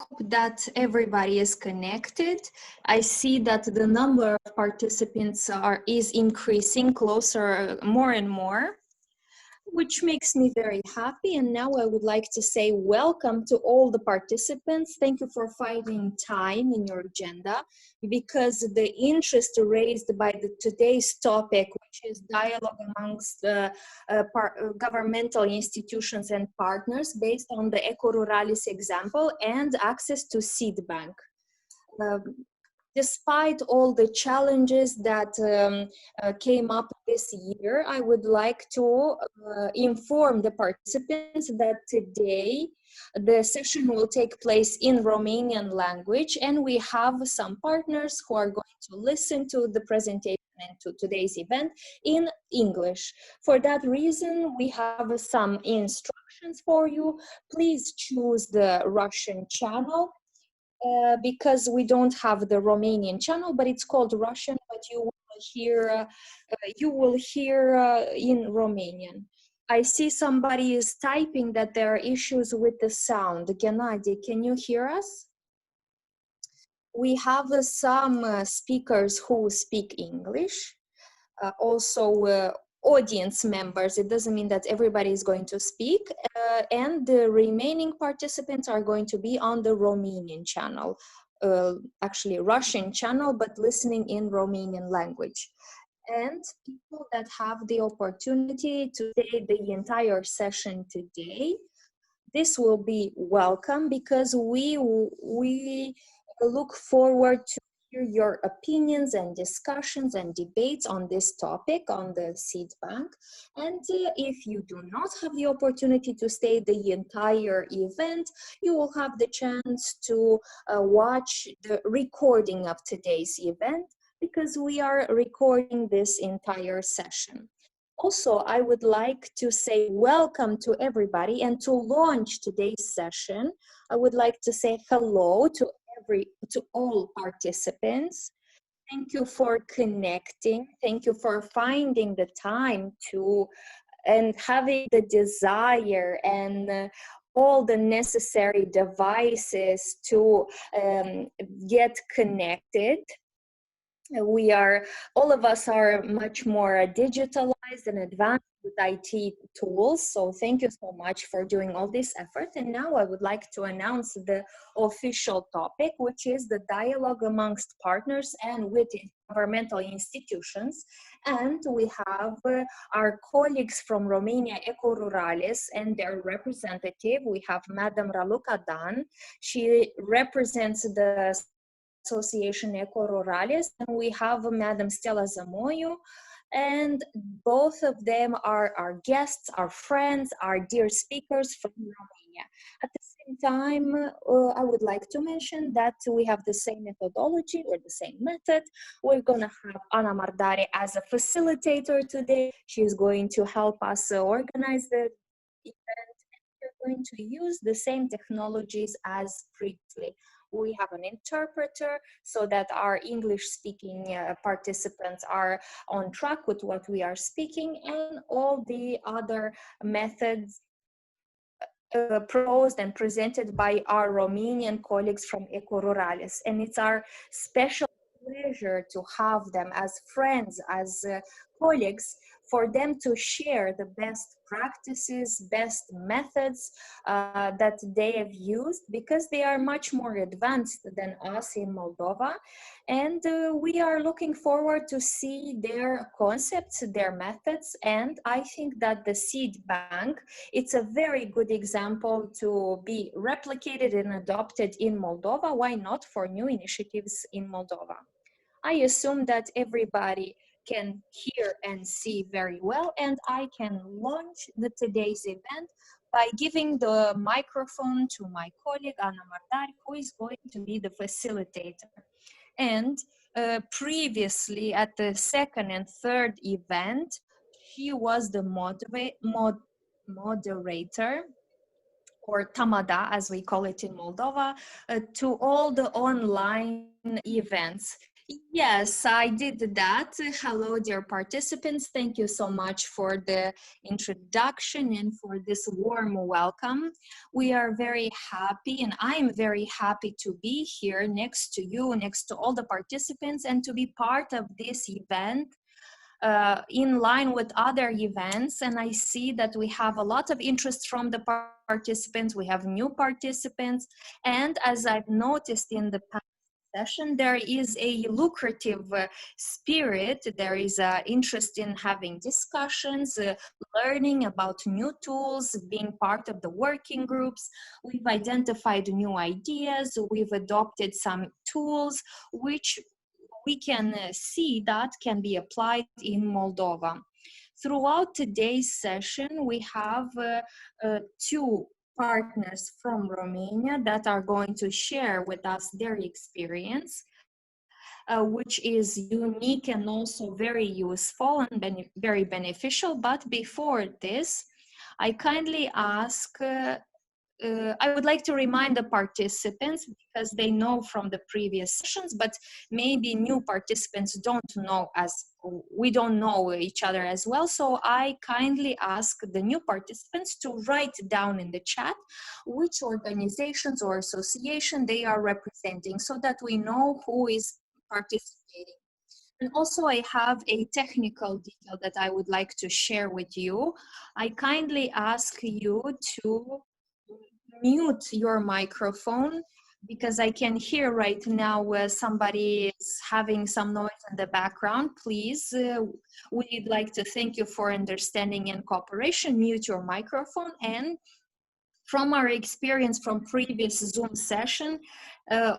hope that everybody is connected. I see that the number of participants is increasing closer more and more, which makes me very happy. And now I would like to say welcome to all the participants. Thank you for finding time in your agenda, because the interest raised by today's topic, which is dialogue amongst governmental institutions and partners based on the Eco Ruralis example and access to seed bank. Despite all the challenges that came up this year, I would like to inform the participants that today the session will take place in Romanian language, and we have some partners who are going to listen to the presentation and to today's event in English. For that reason, we have some instructions for you. Please choose the Russian channel. Because we don't have the Romanian channel, but it's called Russian, but you will hear in Romanian. I see somebody is typing that there are issues with the sound. Gennady, can you hear us? We have some speakers who speak English. Also audience members. It doesn't mean that everybody is going to speak, and the remaining participants are going to be on the Romanian channel, actually Russian channel, but listening in Romanian language. And people that have the opportunity to stay the entire session today, this will be welcome, because we look forward to hear your opinions and discussions and debates on this topic, on the seed bank. And if you do not have the opportunity to stay the entire event, you will have the chance to watch the recording of today's event, because we are recording this entire session. Also, I would like to say welcome to everybody, and to launch today's session, I would like to say hello to all participants. Thank you for connecting. Thank you for finding the time and having the desire and all the necessary devices to get connected. All of us are much more digitalized and advanced with IT tools. So thank you so much for doing all this effort. And now I would like to announce the official topic, which is the dialogue amongst partners and within governmental institutions. And we have our colleagues from Romania Eco Ruralis and their representative. We have Madam Raluca Dan. She represents the Association Eco Ruralis, and we have Madam Stella Zamoiu, and both of them are our guests, our friends, our dear speakers from Romania. At the same time, I would like to mention that we have the same methodology or the same method. We're going to have Ana Mardare as a facilitator today. She's going to help us organize the event. We're going to use the same technologies as previously. We have an interpreter so that our English-speaking participants are on track with what we are speaking, and all the other methods proposed and presented by our Romanian colleagues from Eco Ruralis. And it's our special pleasure to have them as friends, as colleagues, for them to share the best practices, best methods that they have used, because they are much more advanced than us in Moldova. And we are looking forward to see their concepts, their methods. And I think that the seed bank, it's a very good example to be replicated and adopted in Moldova. Why not for new initiatives in Moldova? I assume that everybody can hear and see very well, and I can launch today's event by giving the microphone to my colleague Ana Mardari, who is going to be the facilitator. And previously at the second and third event, she was the moderator, or tamada, as we call it in Moldova, to all the online events. Yes, I did that. Hello, dear participants. Thank you so much for the introduction and for this warm welcome. We are very happy, and I'm very happy to be here next to you, next to all the participants, and to be part of this event in line with other events. And I see that we have a lot of interest from the participants. We have new participants. And as I've noticed in the session, there is a lucrative spirit. There is interest in having discussions, learning about new tools, being part of the working groups. We've identified new ideas. We've adopted some tools which we can see that can be applied in Moldova. Throughout today's session, we have two partners from Romania that are going to share with us their experience, which is unique and also very useful and very beneficial. But before this, I kindly ask I would like to remind the participants, because they know from the previous sessions, but maybe new participants don't know, as we don't know each other as well. So I kindly ask the new participants to write down in the chat which organizations or association they are representing, so that we know who is participating. And also I have a technical detail that I would like to share with you. I kindly ask you to mute your microphone, because I can hear right now where somebody is having some noise in the background. Please, we'd like to thank you for understanding and cooperation. Mute your microphone. And from our experience from previous Zoom session,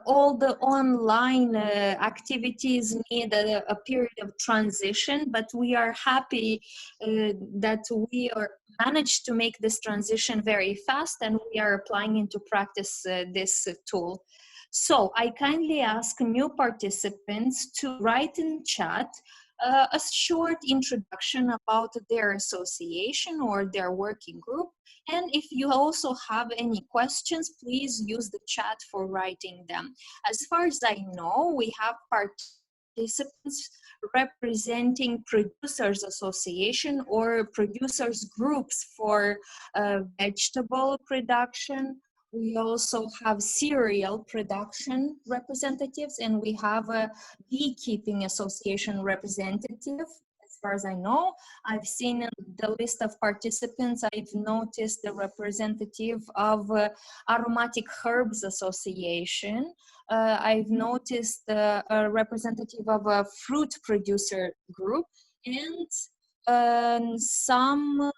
all the online activities need a period of transition, but we are happy that we are managed to make this transition very fast, and we are applying into practice this tool. So I kindly ask new participants to write in chat a short introduction about their association or their working group. And if you also have any questions, please use the chat for writing them. As far as I know, we have participants representing producers association or producers groups for vegetable production. We also have cereal production representatives, and we have a beekeeping association representative. As far as I know, I've seen in the list of participants, I've noticed the representative of Aromatic Herbs Association. I've noticed a representative of a fruit producer group, and some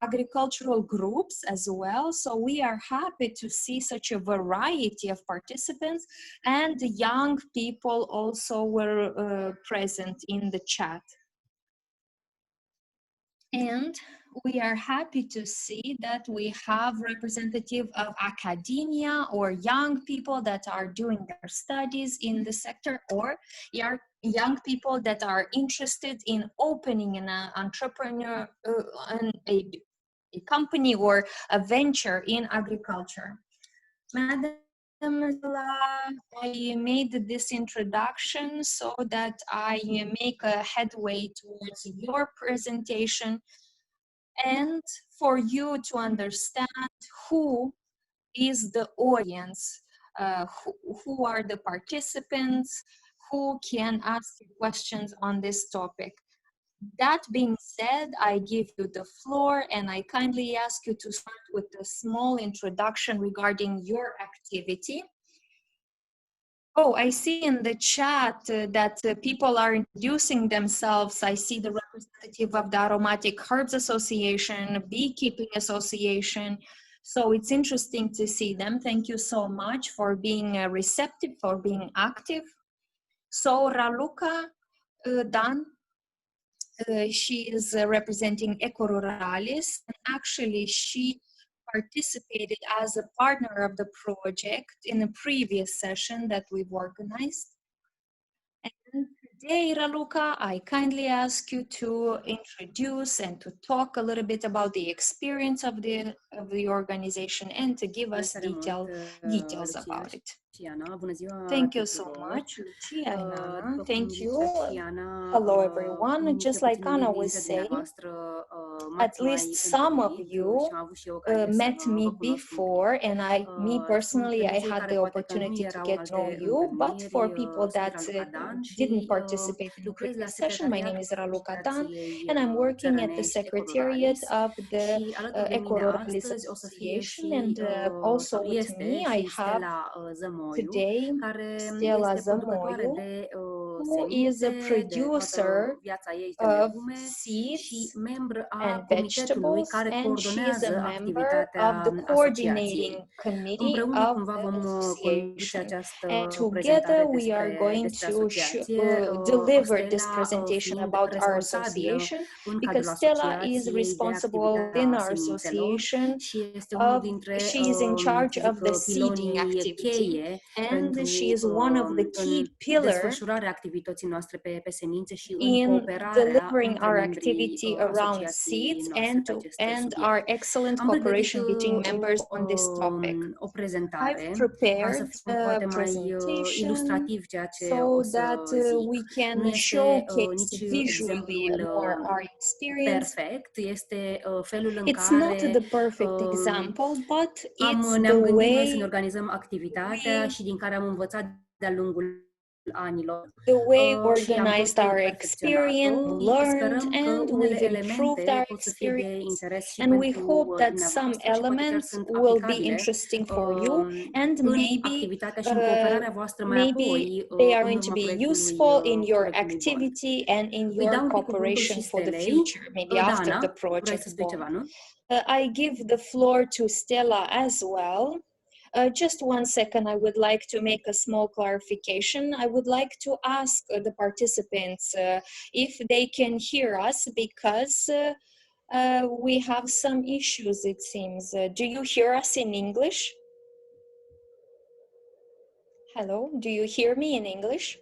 agricultural groups as well. So we are happy to see such a variety of participants, and the young people also were present in the chat. And we are happy to see that we have representative of academia or young people that are doing their studies in the sector, or young people that are interested in opening an entrepreneur, a company or a venture in agriculture. Madam Zila, I made this introduction so that I make a headway towards your presentation, and for you to understand who is the audience, who are the participants, who can ask you questions on this topic. That being said, I give you the floor, and I kindly ask you to start with a small introduction regarding your activity. Oh, I see in the chat that people are introducing themselves. I see the representative of the Aromatic Herbs Association, Beekeeping Association. So it's interesting to see them. Thank you so much for being receptive, for being active. So Raluca Dan, she is representing Ecoruralis, and actually she participated as a partner of the project in a previous session that we've organized. And today, Raluca, I kindly ask you to introduce and to talk a little bit about the experience of the organization and to give us details about it. Thank you so much, Lucia and Anna. Thank you. Hello, everyone. Just like Anna was saying, at least some of you met me before, and me personally, I had the opportunity to get to know you. But for people that didn't participate in the previous session, my name is Raluca Dan, and I'm working at the Secretariat of the Eco-Ruralis Association. And also with me, I have today Stella Zamoiu, who is a producer of seeds and vegetables, and she is a member of the coordinating committee of the association. And together we are going to deliver this presentation about our association, because Stella is responsible in our association she is in charge of the seeding activity, and she is one of the key pillars in delivering our activity around seeds and our excellent cooperation between members on this topic. I've prepared a presentation so that we can showcase visually more our experience. It's not the perfect example, but it's the way we organized our experience, learned, and we've improved our experience. And we hope that some elements will be interesting for you, and maybe they are going to be useful in your activity and in your cooperation for the future, maybe after the project. I give the floor to Stella as well. Just 1 second, I would like to make a small clarification. I would like to ask the participants if they can hear us, because we have some issues, it seems. Do you hear us in English? Hello, do you hear me in English?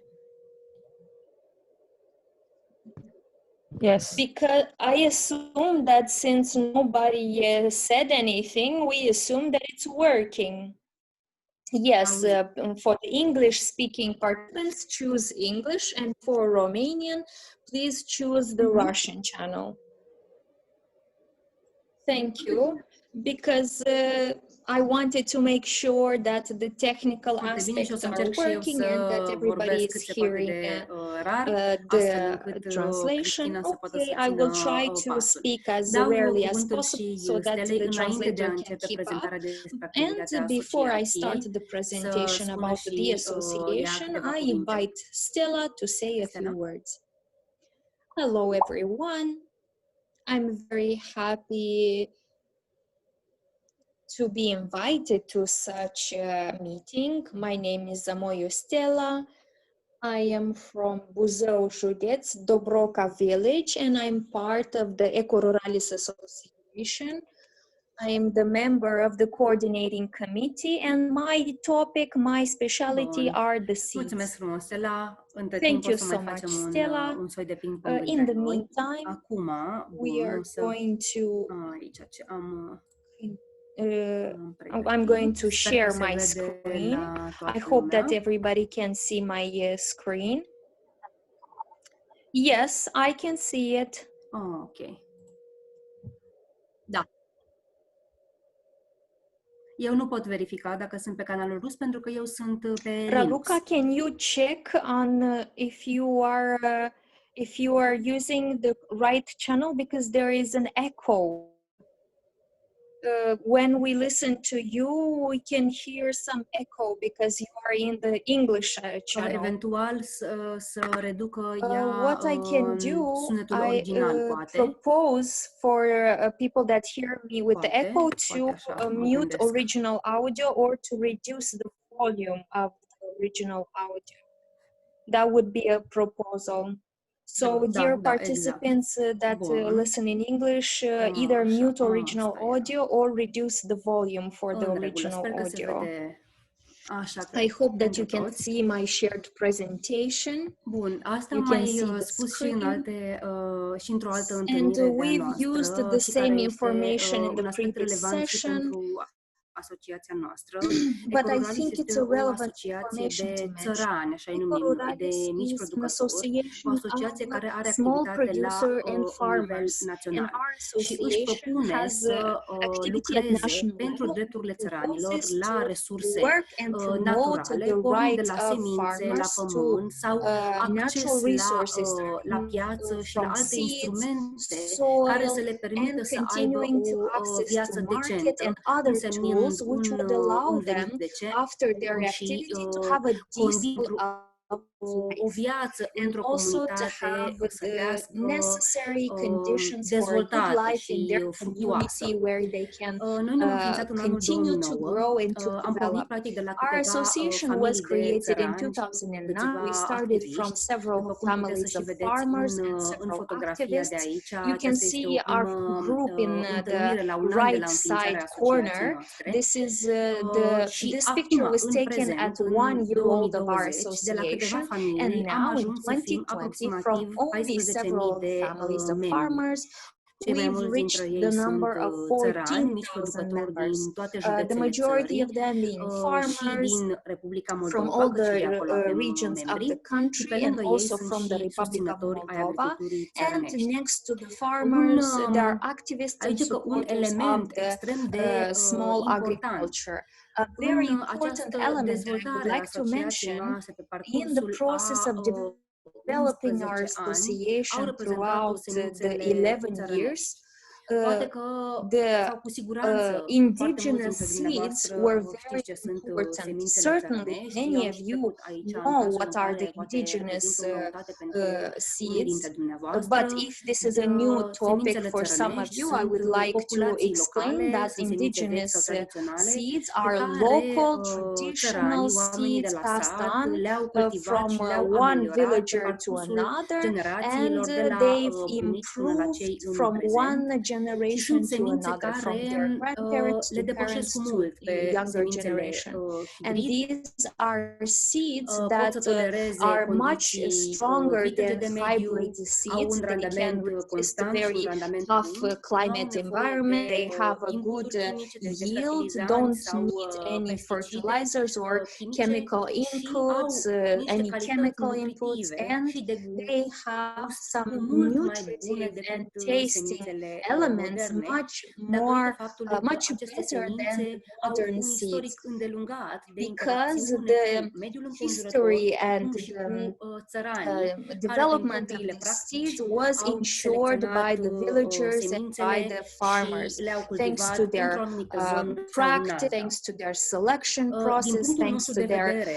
Yes. Because I assume that since nobody said anything, we assume that it's working. Yes, for the English-speaking participants, choose English, and for Romanian, please choose the Russian channel. Thank you, because I wanted to make sure that the technical aspects are working and that everybody is hearing the translation. Okay, I will try to speak as rarely as possible so that the translator can keep up. And before I start the presentation about the association, I invite Stella to say a few words. Hello, everyone. I'm very happy to be invited to such a meeting. My name is Zamoiu Stella. I am from Buzău, Județ, Dobroca village, and I'm part of the Eco-Ruralis Association. I am the member of the coordinating committee, and my topic, my specialty are the seeds. Thank you so much, Stella. In the meantime, we are going to I'm going to share my screen. I hope that everybody can see my screen. Yes, I can see it. Oh, ok. Da. Eu nu pot verifica dacă sunt pe canalul rus pentru că eu sunt pe Linux. Raluca, can you check on if you are using the right channel, because there is an echo. When we listen to you, we can hear some echo because you are in the English channel. Eventual să reducă ea what I can do, sunetul original, poate. Propose for people that hear me with the echo to mute original audio or to reduce the volume of the original audio. That would be a proposal. So, dear participants that listen in English, either mute original audio or reduce the volume for the original audio. I hope that you can see my shared presentation. Bun, asta you mai can see the spus screen. și în alte și într-o altă And întâlnire de-a we've noastră, used the și same care este information in the un aspect previous relevant și session. pentru asociația noastră. But I Ecoruralis think it's este a o relevant asociație information to de mention. țărani, așa îi numim noi, de Ecoruralis mici is an producători, o association asociație of care are small activitate la producer and un nivel farmers, and național our și își association propune has să activity at lucreze national pentru level. drepturile țăranilor Proposes la to resurse work and promote naturale, the pornind de rights la of semințe, la farmers to pământ sau acces natural la, resources la piață și la from alte seeds, instrumente care soil, să le and permită să aibă continuing to o access to viață market decentă, and other însemnând tools which would allow un them venit decent after their și activity to have a decent of o life, viață and într-o also to comunitate have the sătească, necessary conditions for a good dezvoltată life in și their fructuoasă. community where they can Noi ne-am înființat în anul continue to 2009. grow and to Am pornit develop. practic de la Our câteva association was familii de created in țărani, 2009. câțiva We started from activiști. several După cum puteți să families și of vedeți farmers and în several fotografia de activists. aici, You can aceasta este see o our primă group in the întâlnire la un an de right la side înființarea asociației corner. noastre. This Și this acum, picture was în taken prezent, at în 1 year old of our 2020, de la câteva association, and familii am now in ajuns să fim 2020, from aproximativ only 14.000 several de families of membri. farmers, Cei mai we've mulți dintre reached ei the sunt number of țărani, mici 14,000 producători members. din toate The județele majority țării of them being și farmers din Republica from Moldova, all căci și the de acolo avem regions of membri, the și country, pe and lângă ei also sunt from the și Republic of susținători ai Moldova. agriculturii And țărănești. next to the farmers, there are Un, activists and aici că un supporters of element the extrem de small important agriculture. A very în important această element that I would dezvoltare a like to asociației mention noastre pe in the parcursul process a of developing our 11 ani association au reprezentat o throughout the semințele 11 țărănești. years. Poate că, The sau cu siguranță, foarte mulți indigenous dintre seeds dumneavoastră were știți very ce sunt important. semințele Certainly, țărănești. many Eu am of și you trecut aici în know cazul what în are the care poate indigenous reprezintă o noutate pentru unii seeds. dintre dumneavoastră. But if this is a new topic Semințele for some of țărănești you, I sunt would like to populații explain locale, that sunt semințe vechi indigenous sau tradiționale, seeds pe are care local, traditional țăranii, oamenii de seeds la passed sat, on le-au cultivat from și le-au one ameliorat pe villager to parcursul another, and generațiilor, de la they've bunici până la cei improved în from prezent. one Și generation sunt to semințe another, from care their grandparents le to depășesc parents cu to mult pe younger semințele generation. And hibrid. these are seeds Pot that să tolereze are much condiții stronger vitege than de mediu, hybrid au seeds. un They can randament resist constant și un very randament tough lung. Nu au climate nevoie environment. de They have a good inputuri chimice, deci de yield, fertilizanți don't sau need any pesticide fertilizers or chimice chemical și inputs, au niște any calități chemical inputs, nutritive and și de they have gust some cu mult mai bune nutritive and decât tasting semințele elements moderne, much datorită more, faptului că much aceste better than semințe the au modern un seeds, istoric îndelungat de because interacțiune the cu mediul înconjurător, history and precum și cu țăranii, care prin development of propriile the practici seeds was au ensured by selecționat the villagers and by semințele the și farmers, le-au thanks cultivat to their într-o anumită zonă sau în practice, alta. thanks to their selection Din process, punctul thanks nostru to de their vedere,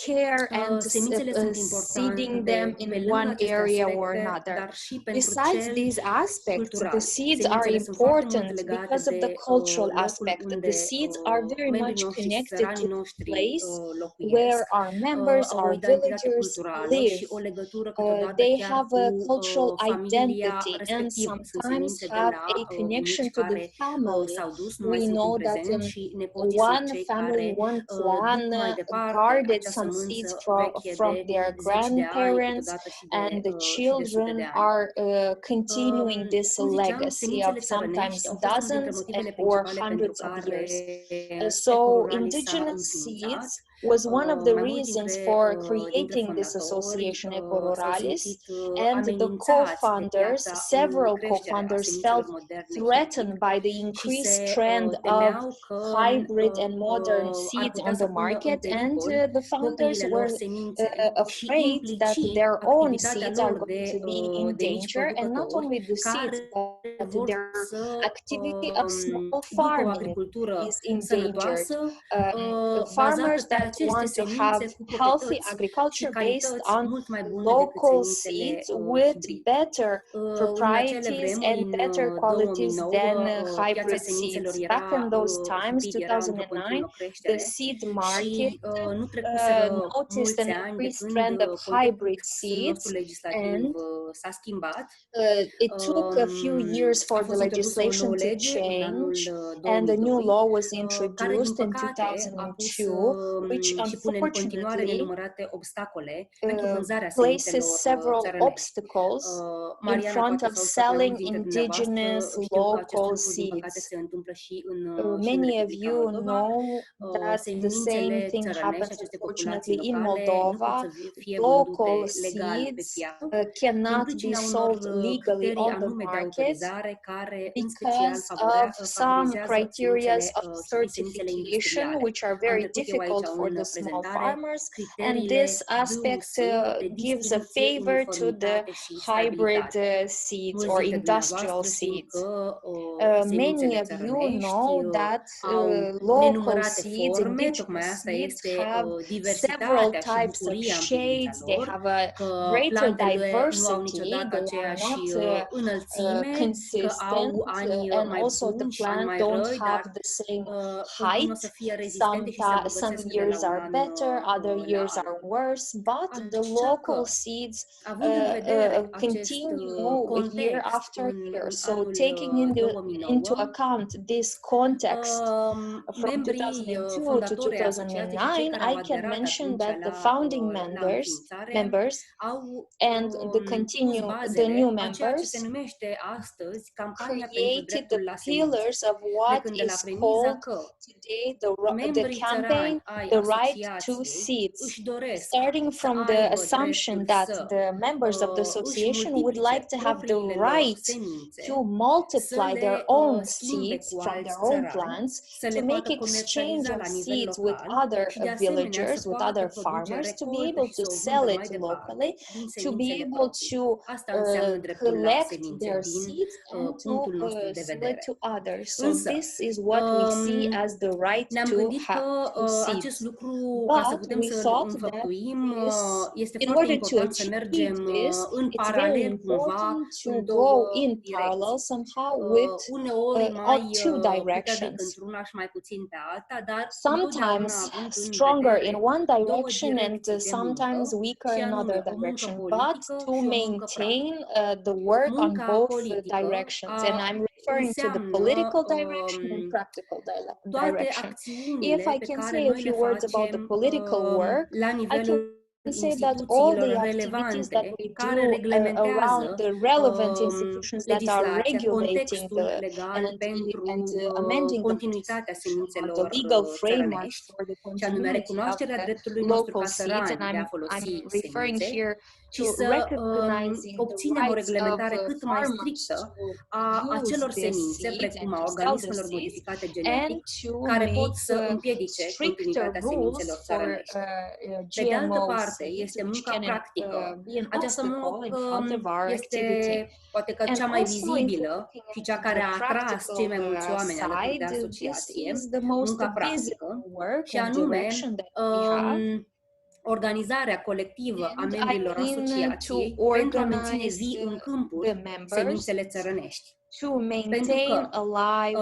care and semințele sunt seeding importante them pe in lângă one aceste area or aspecte, another. dar și pentru Besides cel these aspects, the cultural. seeds are Semințele sunt foarte mult important legate because of the de cultural locul aspect. The unde seeds are very much membrii noștri și connected to țăranii the noștri place where locuiesc. our members, Au o our identitate villagers culturală live. și o legătură câteodată They chiar have cu a cultural familia identity and respectivă. Sunt sometimes semințe de have la a connection bunici to the care family. s-au dus, nu mai We sunt în know that prezent și nepoții sunt one cei family, care one clan duc mai departe guarded acea some seeds sămânță veche from de their zeci de ani, grandparents, câteodată și and the de sute children de ani. are continuing this Cum ziceam, legacy of semințele sometimes țărănești au fost unul dintre dozens motivele or principale pentru hundreds of care years. So Ecoruralis s-a indigenous înființat. seeds was one of the Mai mulți reasons dintre for dintre creating this fondatori association s-au Ecoruralis, simțit and the amenințați de co-founders, piața în several creștere a co-founders semințelor felt moderne threatened hibrid by the și increased se trend of temeau că hybrid and modern ar seeds putea on să the pună în market, and pericol the founders propriile lor were semințe și afraid that implicit their own activitatea seeds are lor going to be in de mici danger, and not producători only the seeds, care but vor their să activity of small ducă o farming agricultură is endangered. sănătoasă, bazată Farmers pe that aceste want to have semințe cu healthy proprietăți și agriculture based calități on mult mai bune decât local semințele seeds with hibrid. better În acele proprieties vremuri, and în better qualities 2009, than piața hybrid semințelor seeds. era Back in those times, hibrid, era într-o 2009, continuă the creștere seed și market nu trecuseră noticed mulți an ani de increased când trend of hybrid contextul seeds, nostru legislativ and s-a schimbat. it took a few years A for the fost introdusă o legislation nouă to lege în anul change, and a new 2002, law was care, din introduced in păcate, a pus 2002, which și pune în continuare unfortunately nenumărate obstacole pentru vânzarea places semințelor several țărănești. obstacles in Mariana front poate of să auzi pe mai mulți selling dintre dumneavoastră. indigenous Știu că acest local lucru, din păcate, seeds. se întâmplă și în Many of Republica you Moldova. know that the same Semințele thing țărănești, happens aceste unfortunately populații in locale, nu pot Moldova. să fie vândute Local legal pe seeds piață, din cannot be pricina unor sold legally criterii on the anume de market autorizare care în special because of some favorizează criteria semințele of și semințele certification, industriale. which are Am very trecut eu aici difficult for the în small prezentare farmers, and this criteriile aspect DUS de gives a distribuție, favor to the uniformitate și hybrid stabilitate. seeds Mulți or dintre industrial dumneavoastră știu seeds. că Many semințele of you țărănești know that au local nenumărate seeds, forme, tocmai indigenous asta seeds, este have several diversitatea și types of bucuria în privința shades. They lor, have a că greater plantele nu au diversity. niciodată They are aceeași not înălțime, că consistent, au ani and mai also the buni și ani plant mai don't răi, have dar the same continuă height. să fie rezistente și se Some îmbogățesc de la years un are an better, other la years are altul. worse, but the Așa local că, seeds având în vedere acest continue year context after year. în So anul taking into 2009, account this context from membrii 2002 to fondatori ai asociației și cei 2009, care au I can aderat mention atunci that the la founding înființare members au and pus the bazele new a ceea ce se members numește astăzi campania pentru created the dreptul la semințe, pillars of what plecând de la is premiza called că today the membrii țărani campaign, ai the right to asociației seeds, își doresc starting să from the aibă assumption dreptul that să the members of the își association would like multiplice to have the propriile lor right semințe, to să multiply their le own schimbe seeds cu from their alți own țărani, plants, să to le make poată exchange comercializa of la nivel seeds with local other și de asemenea să villagers, with poată other produce farmers, to be recoltă able și to să o sell vândă mai it locally, departe din to be semințele able proprii. to Asta înseamnă dreptul la collect semințe their din seeds and to punctul nostru de sell it vedere. to others. So Însă, this is what we see as the right ne-am to gândit have că to acest seeds. lucru, ca să But putem we să-l thought that înfăptuim, este in foarte order to important să achieve mergem this, în it's very paralel cumva important to în go două in parallel direcții. somehow with Uneori all mai two puternic directions. într-una și mai puțin pe alta, dar întotdeauna Sometimes având în stronger in vedere one două direction and direcții de sometimes muncă, weaker și in other anume o muncă direction, but politică to și o muncă maintain practică. the work on Munca both politică directions. And I'm referring to the înseamnă political direction and practical toate direction. If acțiunile I pe can care say a noi le few words about the facem political work, la I can nivelul say that all the instituțiilor activities that relevante we care do around reglementează the relevant institutions that are legislația, regulating contextul legal and pentru amending the continuitatea legislation or the semințelor legal framework țărănești, for the și anume continuity of recunoașterea the dreptului nostru local ca seeds. And țărani de a I'm folosi referring semințe here și to să recognizing the obținem o rights of reglementare cât mai farmers strictă to a use acelor these semințe, seeds and precum a to sell the organismelor seeds, modificate and genetic, to care pot make să împiedice stricter continuitatea rules semințelor for țărănești. Pe de altă GMO parte, seeds, este which munca can practică. be an Această obstacle in muncă front of our este activity. poate că And cea mai also, if we're vizibilă looking și at cea care the a atras practical cei mai mulți oameni alături de side, this asociație, is the most munca visible practică, work și and anume direction that we have. organizarea colectivă a And I membrilor mean to asociației pentru a menține organize vii în the câmpuri members semințele țărănești. to Pentru maintain că, alive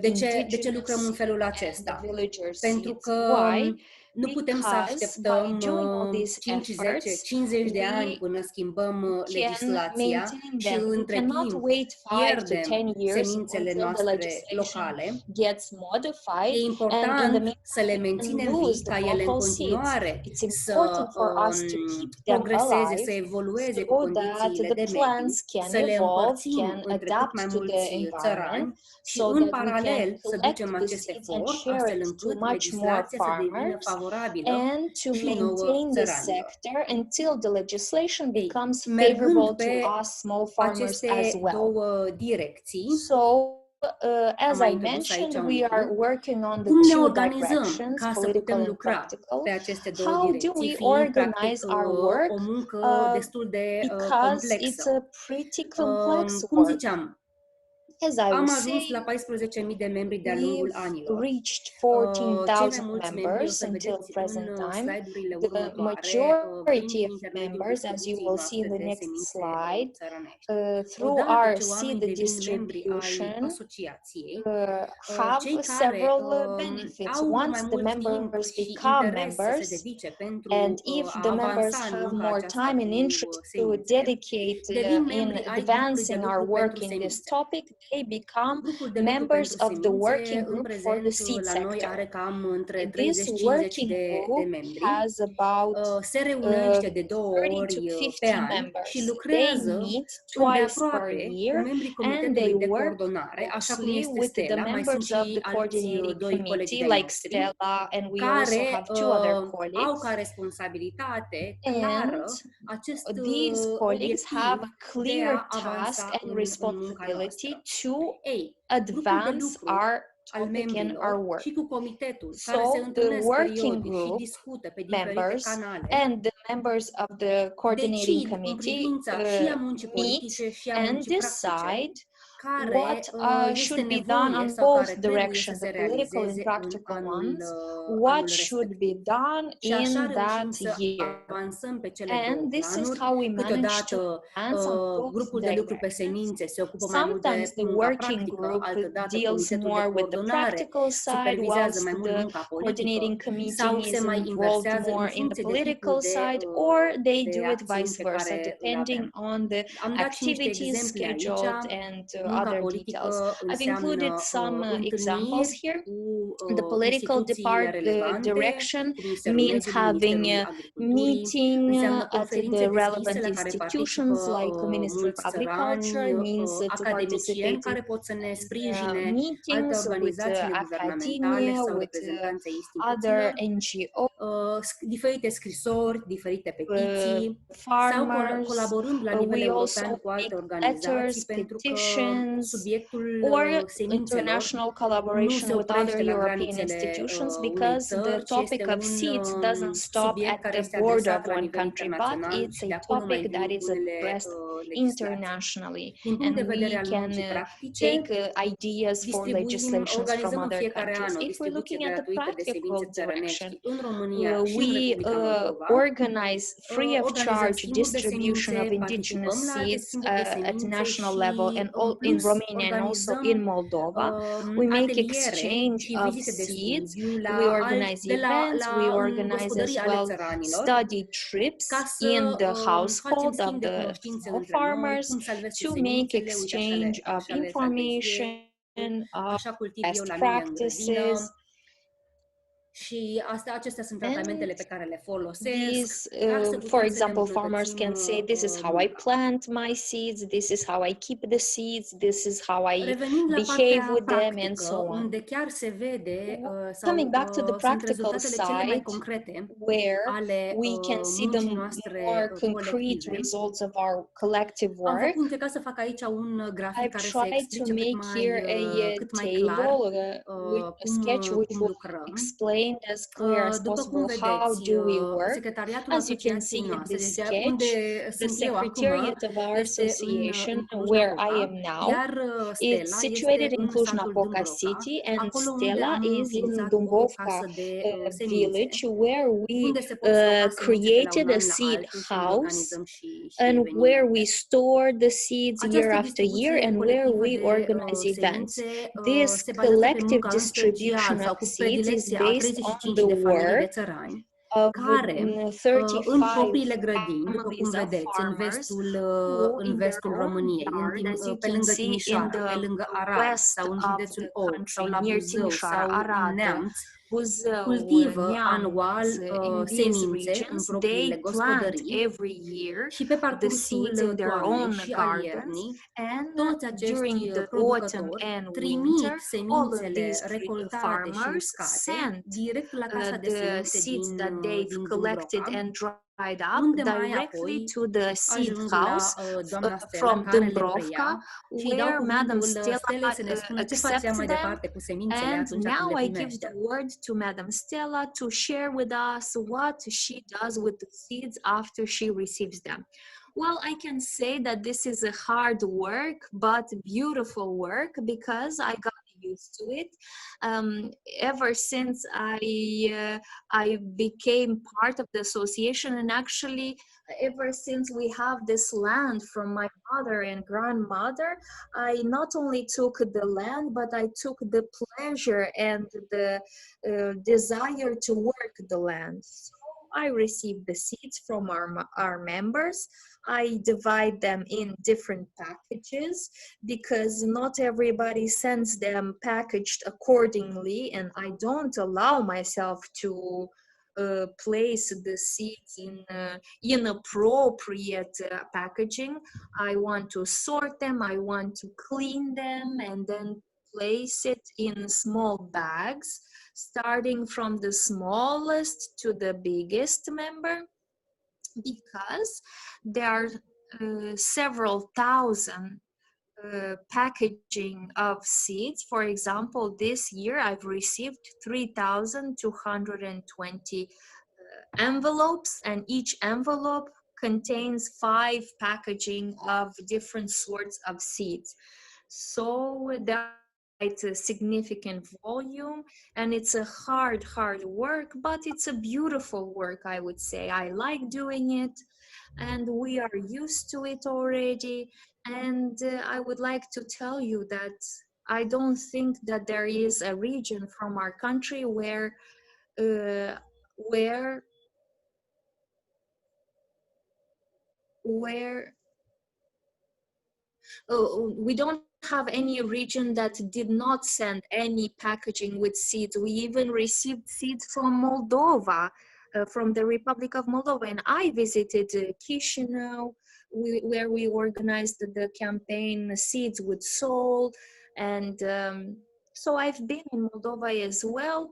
the de ce lucrăm în indigenous felul and the acesta? villager Pentru seeds. că Why? nu putem să Because by așteptăm doing all these 5, 10, efforts, 50 de ani we până schimbăm can legislația maintain și them. We între cannot timp wait 5 to 10 pierdem years semințele until the noastre legislation locale. gets E modified, and in the important să le meantime we can menținem lose vii, the ca ele în local seeds. continuare It's să important for us to keep them progreseze, să alive evolueze cu so that condițiile the de mediu, plants can să le evolve, împărțim can între cât adapt mai to the mulți environment, țărani și so în that we can paralel să collect ducem the acest seeds and efort share astfel it to încât much more legislația să devină farmers, favorabilă and to și nouă maintain the țăranilor. sector until the legislation Ei, becomes mergând favorable to pe us small farmers as aceste well. două direcții, So, am as mai I introdus aici mentioned, un we are lucru. working on the Cum ne two organizăm directions, ca să political putem and lucra practical. pe aceste două How do direcții, we fiind practic organize our work? o muncă destul de Because it's complexă. a pretty complex Cum work. ziceam, As I am was ajuns la saying, 14.000 de membri de-a lungul we've anilor. reached Cei mai 14,000 mulți membri, o members să until vedeți present în time. slide-urile The următoare, vin majority prin of intermediul members, as you distribuției will see in noastre the de next semințe slide, țărănești. through Odată our ce oamenii seed devin membri ai distribution, asociației, have cei care several benefits. au Once mai the mult timp members și become interes să se members, dedice pentru and if a the members avansa în have munca more aceasta time and cu interest to semințe, dedicate devin in membri ai grupului de advancing our lucru work pentru in this semințe. topic, they become Grupul de lucru members pentru of the working semințe, în group for the prezent, seed la noi sector. are cam între This 30-50 working de group membri. has about Se reunește de 2 30 to ori pe 50 an și members. lucrează They meet twice per îndeaproape cu year membrii and they comitetului de work coordonare, așa cum closely este with the Stella, mai sunt members of și the alți coordinating 2 colegi committee, de-ai like noștri, Stella, and we also care have two other au colleagues. ca responsabilitate And clară acest these colleagues have obiectiv a de clear a task avansa and în munca responsibility noastră. to Ei, grupul de advance lucru our al topic and our membrilor work. și cu comitetul care So se the întâlnesc working periodic și group discută pe diferite members canale, and the members of the coordinating decid în committee privința și a muncii meet politice și a and muncii practice decide care what este should be done nevoie on sau both care trebuie să directions, se the political and realizeze în practical ones, anul what should be respectiv. done Și așa in that reușim să year. avansăm pe cele două And this is planuri. how we manage to Câteodată advance on both grupul de lucru pe directions. semințe se ocupă mai mult Sometimes de the munca working practică, group altădată deals comitetul de more with the coordonare practical side, supervizează mai whilst mult the munca coordinating politică committee sau se is mai involved inversează în more in the funcție de tipul political de, side, or they de do it acțiuni vice pe versa, care le depending avem. on the Am dat și niște activities exemple aici. scheduled and Munca other politică details. I've included înseamnă some examples întâlniri here. cu The political instituțiile relevante, direction cu Ministerul means Mediului, having Ministerul a Agriculturii, meeting înseamnă at conferințe the deschise relevant la care participă institutions like the Ministry of mulți țărani, Agriculture, means to academicieni participate care pot să ne sprijine, alte meetings with organizații neguvernamentale academia, sau with reprezentanții ai other instituțiilor, NGOs, diferite scrisori, diferite petiții sau farmers. colaborând la nivel We also european cu alte make organizații, letters, pentru că petitions, subiectul or semințelor international nu collaboration se with other oprește la European granițele institutions, unei because the țări, ci topic este of seeds doesn't stop subiect at care the este border adresat of la one nivel country, but internațional it's și de a acolo mai topic that vin is unele addressed legislații. internationally, Din punct de and vedere we al can muncii practice, take ideas for legislations from organizăm în other fiecare countries. an o If we're distribuție looking at the gratuită de practical semințe direction, țărănești în România și în we Republica Moldova. organize free of Organizăm charge schimburi de distribution of semințe, indigenous participăm la alte seeds schimburi de at semințe national și level and în in plus Romania and also in organizăm Moldova. We make ateliere exchange și of vizite de seeds. studiu We la organize de la events. We organize as gospodării ale well țăranilor study trips ca să in the facem household of schimb de the cunoștințe small între noi, farmers cum salvezi tu to make semințele, uite exchange of așa le salvezi information, eu, of așa cultiv eu best la mine în practices. grădină. Și acestea sunt tratamentele pe care le folosesc. For example, farmers can say, this is how I plant my seeds, this is how I keep the seeds, this is how I Revenind la behave partea with them, and practică, so on. unde chiar se vede Coming back to the sunt practical rezultatele cele mai side, concrete where ale we can see the muncii noastre more concrete colective. results of our collective work. Am încercat să fac aici un grafic I've care să tried to explice make here cât a mai clar table, a sketch which cum will lucrăm. explain as clear as După cum possible how vedeți, do we work. secretariatul As you can see asociației in noastre, this deci sketch, unde the sunt eu acum, secretariat of our este association, în where I Cluj-Napoca, am now, iar it's Stella situated este in în satul Cluj-Napoca Dâmbrova, city, and acolo unde Stella am is in înființat o Dumbovka casă de semințe, village, where we unde se pot stoca semințe de la created un a an la seed altul și unde house, organizăm și and where we evenimente. store the seeds year Această after year, distribuție and where colectivă we de organize events. semințe This se bazează pe collective munca în distribution special sau of cu seeds is predilecție a based on 35 the de familii de work țărani of care în 35 propriile grădini, după cum families of vedeți, farmers who, în in their vestul own României, yard, as you pe can lângă see in Timișoara, pe the lângă Arad west sau în of județul the Olt sau country, la near Buzău Timișoara, sau în Arad, Neamț, Buzău, cultivă Neamț, anual in these semințe în regions, propriile they plant gospodării every year și pe the parcursul seeds in their toamnei own și al gardens, iernii, and toți during acești the autumn producători and trimit winter, all of semințele these recoltate și farmers uscate send direct la casa de the semințe seeds that they've din collected Dâmbrova, and dried up unde mai directly apoi to the seed ajung house la doamna Stella, from care le Dâmbrovka, preia și îi dau where Madam cuvântul Stella Stelei să ne spună ce face ea accepts mai them. departe cu semințele And atunci când now le I give primește. the word to Madam Stella to share with us what she does with the seeds after she receives them. Well, I can say that this is a hard work, but beautiful work, because I got used to it. Ever since I became part of the association, and actually ever since we have this land from my mother and grandmother, I not only took the land, but I took the pleasure and the desire to work the land. So I receive the seeds from our members. I divide them in different packages because not everybody sends them packaged accordingly, and I don't allow myself to place the seeds in inappropriate packaging. I want to sort them, I want to clean them, and then place it in small bags, starting from the smallest to the biggest member, because there are several thousand packaging of seeds. For example, this year I've received 3,220 envelopes, and each envelope contains 5 packaging of different sorts of seeds. So that's quite a significant volume, and it's a hard work, but it's a beautiful work, I would say. I like doing it, and we are used to it already. And I would like to tell you that I don't think that there is a region from our country uh, where where we don't have any region that did not send any packaging with seeds. We even received seeds from Moldova, from the Republic of Moldova, and I visited Chisinau, where we organized the campaign Seeds with Soul, and so I've been in Moldova as well.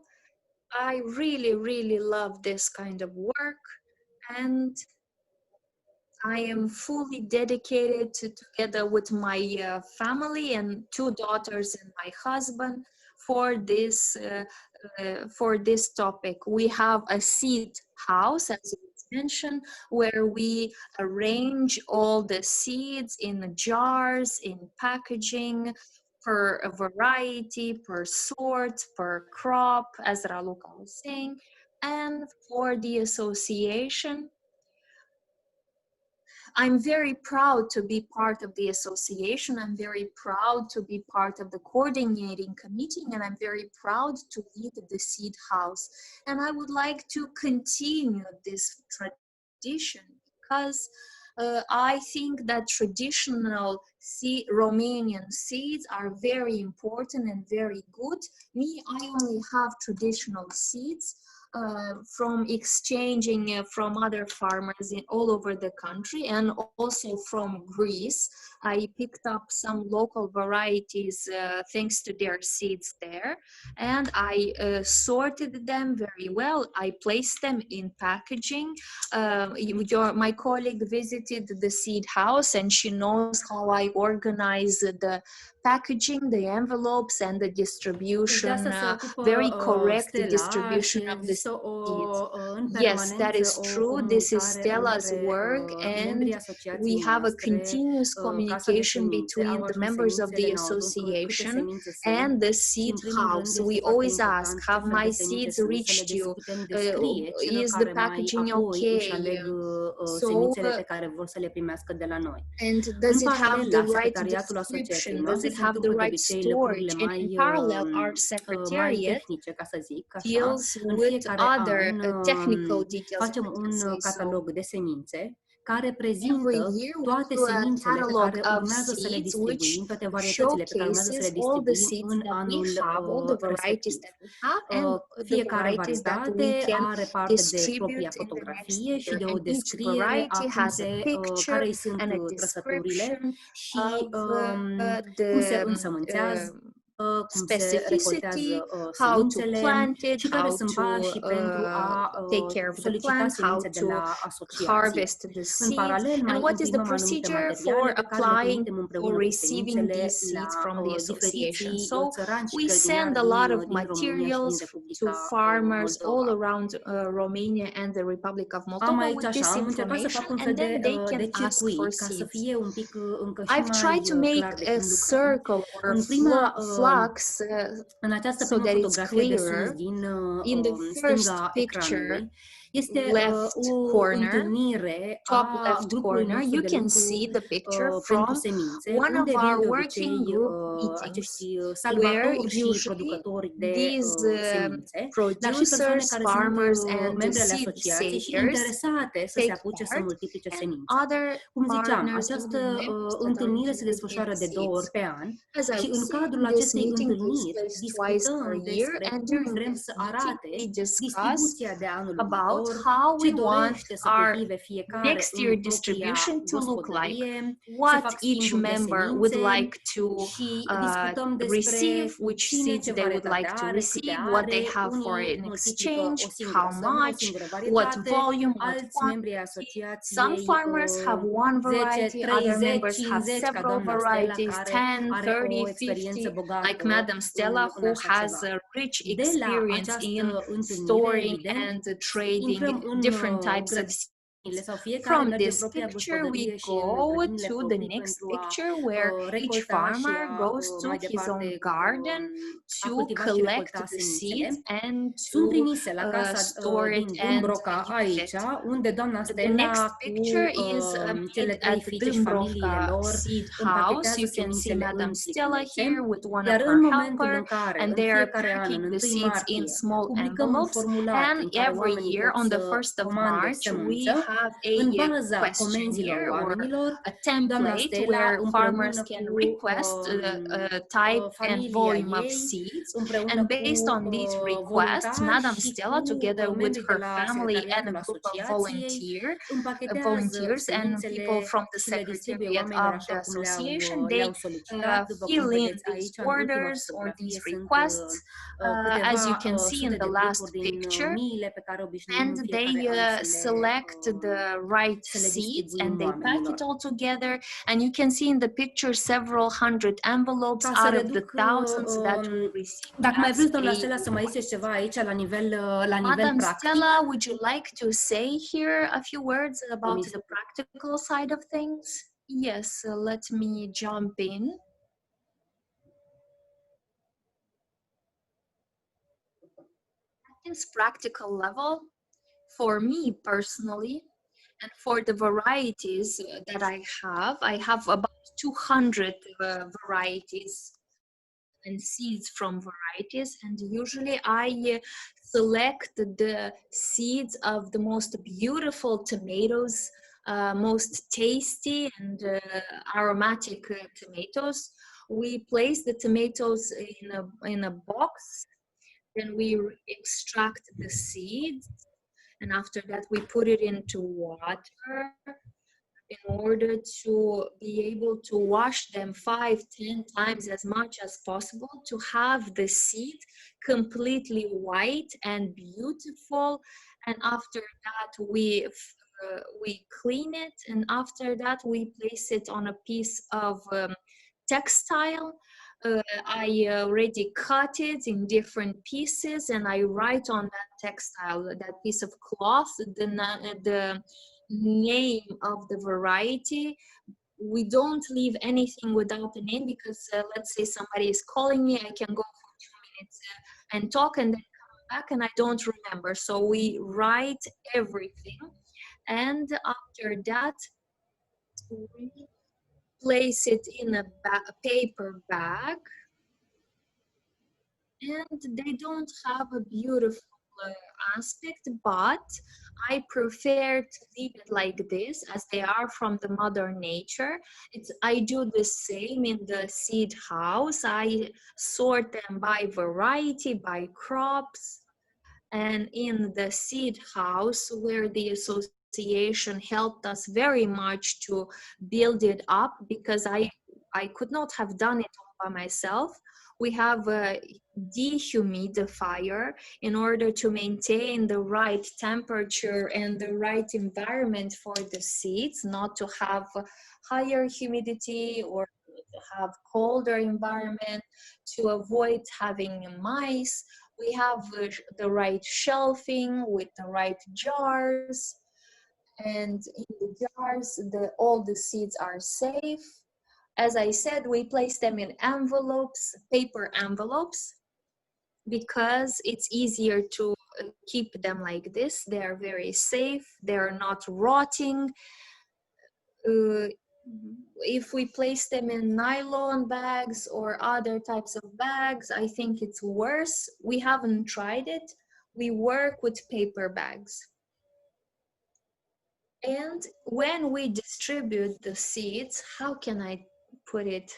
I really love this kind of work, and I am fully dedicated together with my family and 2 daughters and my husband for this topic. We have a seed house, as you mentioned, where we arrange all the seeds in jars, in packaging, per variety, per sort, per crop, as Raluca was saying. And for the association, I'm very proud to be part of the association. I'm very proud to be part of the coordinating committee, and I'm very proud to lead the seed house. And I would like to continue this tradition because I think that traditional Romanian seeds are very important and very good. Me, I only have traditional seeds from exchanging from other farmers all over the country, and also from Greece. I picked up some local varieties thanks to their seeds there, and I sorted them very well. I placed them in packaging. My colleague visited the seed house, and she knows how I organize the packaging, the envelopes, and the Deci de distribution, asta se ocupă very correct Stella și distribution of the există seeds. în Yes, that permanență is o true. This is comunicare Stella's între work, and membrii asociației we have a noastre, continuous Casa de communication Semințe, between au the ajuns members of semințele, the ne-au adus câte association semințe sunt and the și seed în primul rând house. este We foarte always ask, important ce have fel de my semințe seeds sunt, să le reached you? putem descrie celor Is the care mai packaging apoi își okay? aleg So, semințele pe care vor să le primească de la noi. and În does it have paralel, the la right secretariatul asociației description? Does noastre it se have the întâmplă de right obicei lucrurile storage? And in parallel, our mai secretariat tehnice, ca să zic așa. deals În with fiecare other an technical details, if facem I can un say so. catalog de semințe care Every prezintă year we toate do a semințele pe catalog care of urmează să le seeds distribuim, which toate varietățile pe care urmează să le showcases all the distribuim seeds în that we anul have, all the varieties respectiv. that we have, and the Fiecare varieties that we varietate can are parte de distribute propria in the next fotografie și year. de o And each descriere a variety has a picture care îi sunt and a trăsăturile description și of cum se the însămânțează, cum se specificity, recoltează how to semințele plant it, și care how sunt to pașii pentru a take care of the solicita plant, how semințe de to la asociație. harvest the În seeds, paralel, and mai what is the imprimăm anumite procedure materiale for pe care le applying trimitem or împreună cu receiving semințele these la seeds from the association. diferiții So țărani și we send grădinari a lot of din România și din materials to Republica farmers all Moldova. around Romania and the Republic of Am Moldova aici with așa, this am încercat să information, fac un fel and then they de can ask for circuit ca să seeds. fie un pic încă și I've mai tried to make clar de a cum lucrăm. circle or a În prima flux În această so primă that it's fotografie de sus clearer. din In the first stânga picture, ecranului Este left o corner, întâlnire top a left grupului corner, nostru you de can lucru see the picture pentru from semințe, one of unde vin our de working obicei group meetings, acești where salvatori și usually producători de these semințe, dar și persoane producers, care sunt farmers, and the membre ale seed asociației și savers interesate să se take apuce să part, multiplice and semințe. other Cum ziceam, partners, această other members that are întâlnire se interested in desfășoară de 2 ori seeds. pe an As I și was în cadrul saying, this acestei meeting takes întâlniri place twice per discutăm year, despre and cum during vrem this să meeting, arate we discuss distribuția de anul about viitor, how ce we want dorește să our cultive fiecare next în year propria distribution to look like, gospodărie, se what fac each schimburi de member would semințe like to și discutăm receive, despre which cine seeds ce they would varietate like to are, câte receive, what they are, have for unii in multiplică exchange, o singură how sămă, o much, singură what varietate, volume, what alți membri ai quantity. Some asociației farmers have one 10, variety, other 30, members have 50, ca several doamna Stella, varieties, care 10, are 30, o experiență 50, like bogată Madam Stella, în who așa has ceva. a rich De la experience in această întâlnire, storing evident, and trading intrăm în different types of grădinile sau fiecare from merge în this propria picture, we gospodărie și în go grădinile to the proprii next pentru a picture where each recolta și farmer a goes to mai his own departe garden a to cultiva și collect recolta the semințele. seeds and Sunt to trimise la casa store it din and Dâmbroca use aici, it. unde doamna The next Stella picture cu is cele made 3 at fiice și familiile Dâmbrovka lor Seed House. împachetează You can see semințele Madam în Stella pliculețe, here with one of iar her în momentul helper, în care and în they are fiecare an, în packing the 1 seeds in martie, small publicăm un envelopes. formular And prin care every oamenii year, pot on the să 1st of comande March, we sămânță. have În a baza comenzilor questionnaire or oamenilor, a doamna template Stella where farmers împreună can cu request a type and familia volume of ei, seeds. împreună And cu based on these requests, voluntari Madam și Stella, cu together with membrii de her la family and secretariatul a group of asociației, împachetează volunteers and people semințele from the și le distribuie secretariat oamenilor of așa the cum association. le-au They solicitat. După cum fill in vedeți these aici, în ultima orders or fotografie these sunt requests, câteva as you can see in sute the de last grupuri din picture, miile pe care obișnuim and în they fiecare an select the right să le seeds distribuim and they pack oamenilor. it all together, and you can see in the picture several hundred envelopes Ca să out of the reduc, thousands that we receive dacă mai as vreți, doamna a Stella, să mai ziceți ceva aici la nivel Madam practic. Stella, would you like to say here a few words about Miss- the practical side of things? Yes, let me jump in. At this practical level, for me personally, and for the varieties that I have about 200 varieties and seeds from varieties, and usually I select the seeds of the most beautiful tomatoes, most tasty and aromatic tomatoes. We place the tomatoes in a box, then we extract the seeds, and after that we put it into water in order to be able to wash them 5-10 times as much as possible to have the seed completely white and beautiful. And after that we clean it, and after that we place it on a piece of textile. I already cut it in different pieces, and I write on that textile, that piece of cloth, the name of the variety. We don't leave anything without the name, because let's say somebody is calling me, I can go for 2 minutes and talk and then come back and I don't remember. So we write everything, and after that we place it in a paper bag, and they don't have a beautiful aspect, but I prefer to leave it like this, as they are from the mother nature. I do the same in the seed house. I sort them by variety, by crops, and in the seed house, where the association helped us very much to build it up, because I could not have done it all by myself. We have a dehumidifier in order to maintain the right temperature and the right environment for the seeds, not to have higher humidity or to have colder environment, to avoid having mice. We have the right shelving with the right jars, and in the jars all the seeds are safe. As I said, we place them in envelopes, paper envelopes, because it's easier to keep them like this. They are very safe. They are not rotting. If we place them in nylon bags or other types of bags, I think it's worse. We haven't tried it. We work with paper bags. And when we distribute the seeds, how can I put it?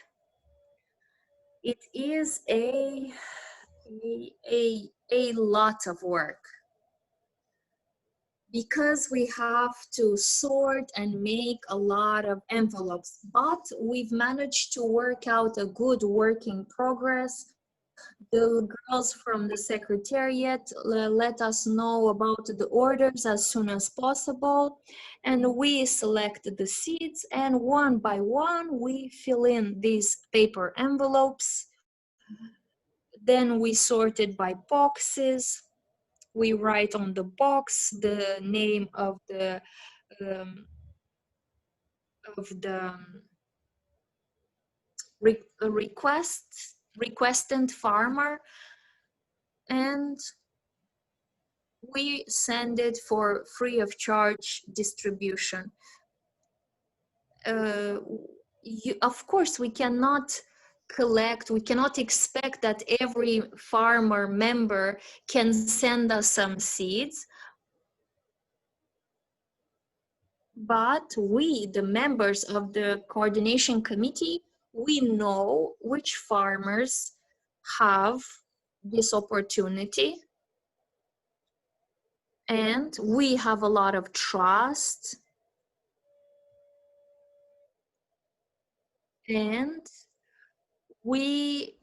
It is a lot of work, because we have to sort and make a lot of envelopes, but we've managed to work out a good working progress. The girls from the secretariat let us know about the orders as soon as possible, and we select the seeds, and one by one we fill in these paper envelopes. Then we sort it by boxes. We write on the box the name of the requestant farmer, and we send it for free of charge distribution. Of course, we cannot expect that every farmer member can send us some seeds, but we, the members of the coordination committee, we know which farmers have this opportunity, and we have a lot of trust, and we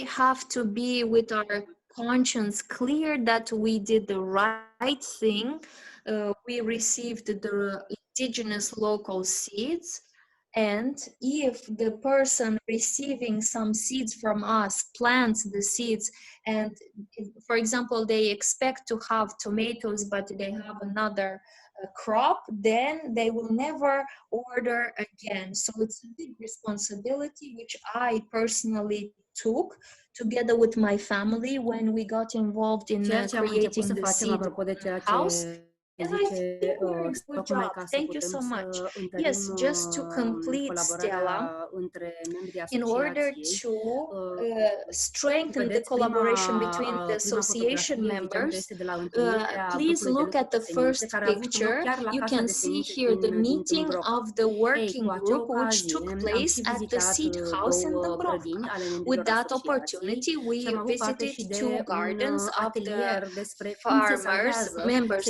have to be with our conscience clear that we did the right thing. We received the indigenous local seeds, and if the person receiving some seeds from us plants the seeds, and for example they expect to have tomatoes but they have another crop, then they will never order again. So it's a big responsibility which I personally took together with my family when we got involved in creating the seed house. And I think we're doing a good job. Thank you so much. Yes, just to complete, Stella, in order to strengthen the collaboration between the association members, please look at the first picture. You can see here the meeting of the working group which took place at the seed house in Dâmbrova. With that opportunity, we visited 2 gardens of the farmers, members,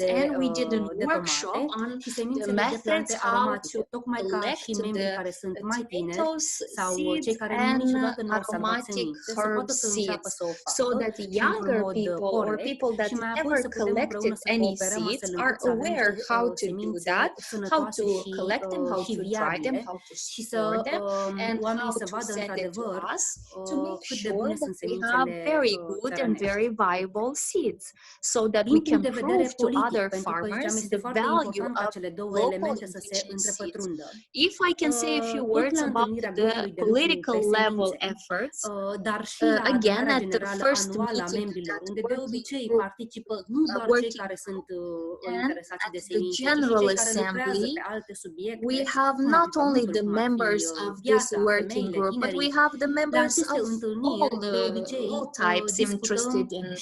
and we did a workshop on the methods how to collect the tomatoes seeds and aromatic herb seeds, so that younger people or people that never collected any seeds are aware how to do that, how to collect them, how to dry them, how to store them, and how to send it to us to make sure that we have very good and very viable seeds, so that we can prove to other farmers the value of local indigenous seeds. If I can say a few words about the political level efforts, again, at the first meeting of that working group and at the General Assembly, we have not only the members of this working group, but we have the members of all types interested in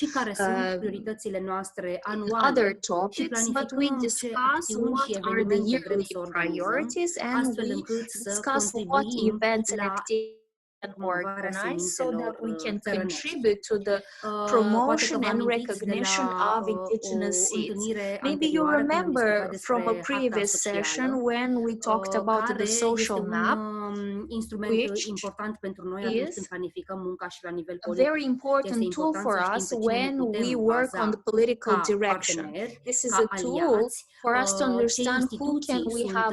other topics, but we discuss what are the yearly priorities, and we discuss what events and activities can organize so that we can contribute to the promotion and recognition of indigenous seeds. Maybe you remember from a previous session when we talked about the social map, which is a very important tool for us when we work on the political direction. This is a tool for us to understand who can we have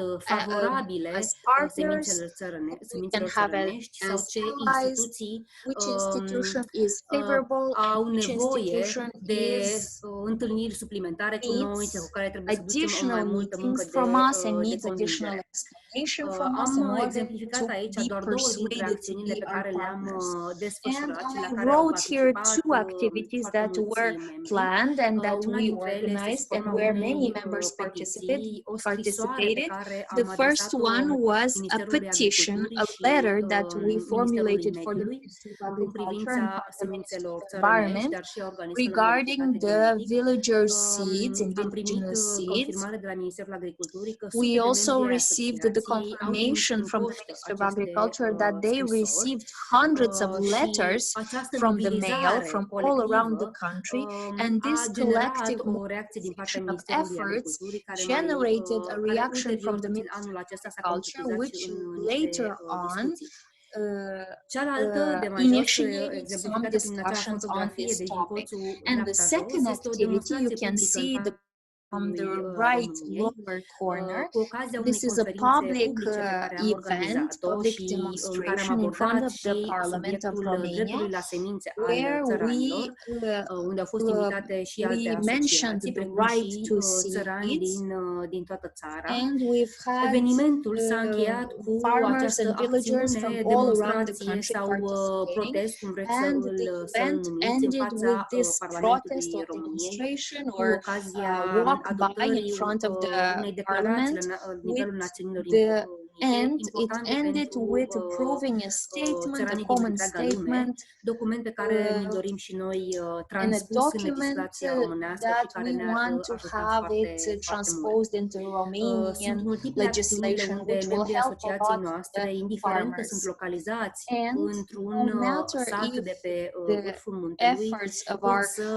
as partners, who we can have as ce analyze instituții which institution is favorable and au which nevoie institution de is întâlniri suplimentare cu noi, sau cu needs care trebuie să ducem mai additional multă muncă meetings from us and de needs additional convingere. explanation from us in Am order exemplificat to aici be doar două dintre persuaded to acțiunile be pe our care le-am partners. And desfășurat și la I care au wrote here participat two activities foarte that mulți were membri. planned and that Una we dintre ele este sub organized and forma where many unei members petiții, o scrisoare pe participated. care The am first adresat-o one was a Ministerului petition, Agriculturii a și letter that we Ministerului formulated for the Mediului Ministry of în Agriculture and privința for the Ministry semințelor of țărănești, Environment dar și a organismelor regarding modificate the genetic. villager seeds, Am primit indigenous seeds. confirmare de la Ministerul Agriculturii că We sute de also membri ai received the asociației au trimis confirmation prin from the poștă Ministry of aceste Agriculture that they scrisori received hundreds of și letters această from the mail mobilizare from all around the colectivă country, and a this generat collective o reacție din partea mobilization of Ministerului efforts Agriculturii generated a care reaction from ulterior the puțin Ministry anul of acesta s-a Agriculture, concretizat which și în later niște on discuții. Cealaltă de mai jos, initiated some exemplificată prin acea discussions on fotografie this de din topic. colțul And the dreapta second jos este o activity you demonstrație can publică în see on the right României, lower corner. cu ocazia unei This is a conferințe public publice pe care am event, organizat-o public și în care am demonstration in front abordat of the și Parliament of subiectul Romania, dreptului la semințe al where țăranilor, unde au fost invitate și alte we mentioned asociații, the precum right și to țărani seeds, din toată țara. and we've had Evenimentul s-a încheiat cu farmers această and villagers from acțiune, all around the demonstrație country sau participating, protest, cum vreți and să-l event numiți, în ended with fața this protest Parlamentului or României, demonstration cu or ocazia walk by in adoptării front of the unei declarații Parliament la with nivelul Națiunilor the Unite, and it importante ended pentru with approving a statement, a țăranii din common întreaga lume, statement, document pe care ni dorim și noi and a transpus în document legislația românească și that care we ne-ar want to ajuta have foarte, it foarte mult. transposed into Sunt Romanian multiple acțiunile legislation, unde which will membrii help a asociației lot noastre, the indiferent că farmers. sunt localizați And într-un no matter sat if de pe the vârful muntelui, efforts of pot our să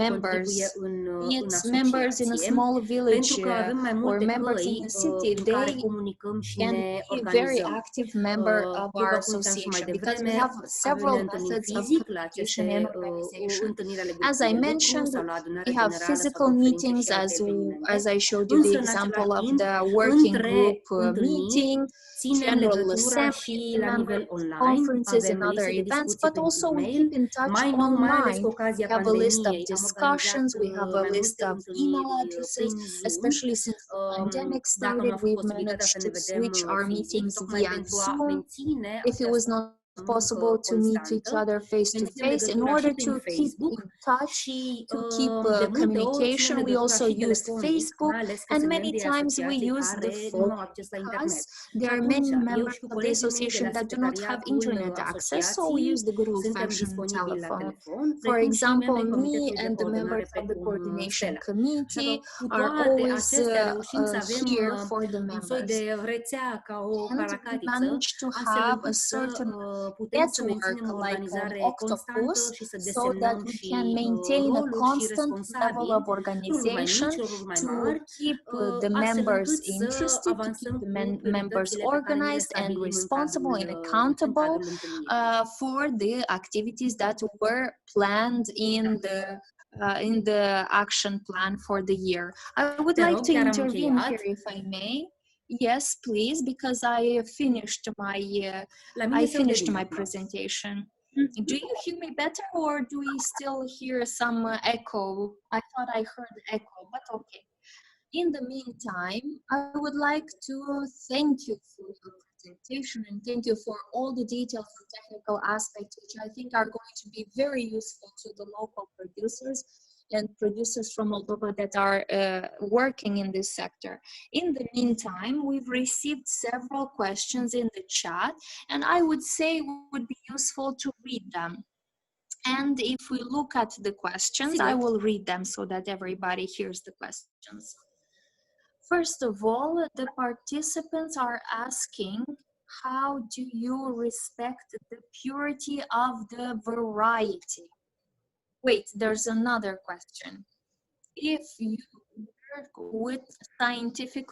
members, contribuie be în it members in a asociație, small village pentru că avem mai or multe members in căi a city, prin care they comunicăm și can ne be a very organizăm. active member of După our cum ți-am spus mai association because we devreme, have several ne întâlnim methods of fizic la communication aceste and organization. întâlniri ale As grupului I de lucru mentioned, sau la we adunarea have generală sau physical conferințe meetings și alte evenimente. as I showed you the Însă, în example același of timp, the working între group întâlniri, meeting, ținem general legătura assembly și of la nivel members, online. conferences Avem and other liste de events, discuții but pe also we e-mail. keep in touch Mai nou, mai ales online. cu ocazia We have a list of pandemiei, am organizat discussions, we have a mai list multe of email întâlniri addresses, prin Zoom. especially since the pandemic Dacă nu started, a fost we've posibilitatea să managed ne to vedem switch our fizic, meetings tocmai via pentru a Zoom menține if it was această not possible muncă to meet each constantă. other face to Menținem face in legătura și order prin to keep Facebook in touch, și to keep de multe ori ținem communication. We legătura also și used telefonic, Facebook, mai ales că and sunt many membri ai times we asociației used the care nu phone au acces la because internet. there Și are atunci, many eu members și cu of the colegii mei de association la that do not have secretariatul internet access, so we use asociației the good suntem old-fashioned disponibili la telephone. telefon, For precum și example, membrii me Comitetului de and the Coordonare members of the precum coordination Stella. Așa că committee cu are toate always acestea reușim să avem here for the un soi members. de rețea ca o And we caracatiță, managed to astfel have a încât să certain putem să network menținem o like an organizare constantă octopus și să so that desemnăm we și can maintain a roluri și constant level responsabili, of roluri mai organization mici, roluri mai to mari, keep the astfel members încât să interested, to keep avansăm the cu members prioritățile pe care ni le organized and stabilim responsible and în accountable cadrul întâlnirii. for the activities that were planned in the action plan for the year. I would Te like rog, to chiar am intervene încheiat. here if I may. Yes, please, because I finished my La mine se aude bine my acum. presentation. Do you hear me better, or do we still hear some echo? I thought I heard echo, but okay. In the meantime, I would like to thank you for your presentation and thank you for all the details and technical aspects, which I think are going to be very useful to the local producers and producers from Moldova that are working in this sector. In the meantime, we've received several questions in the chat, and I would say it would be useful to read them. And if we look at the questions, I will read them so that everybody hears the questions. First of all, the participants are asking, how do you respect the purity of the variety? Wait, there's another question. If you work with scientific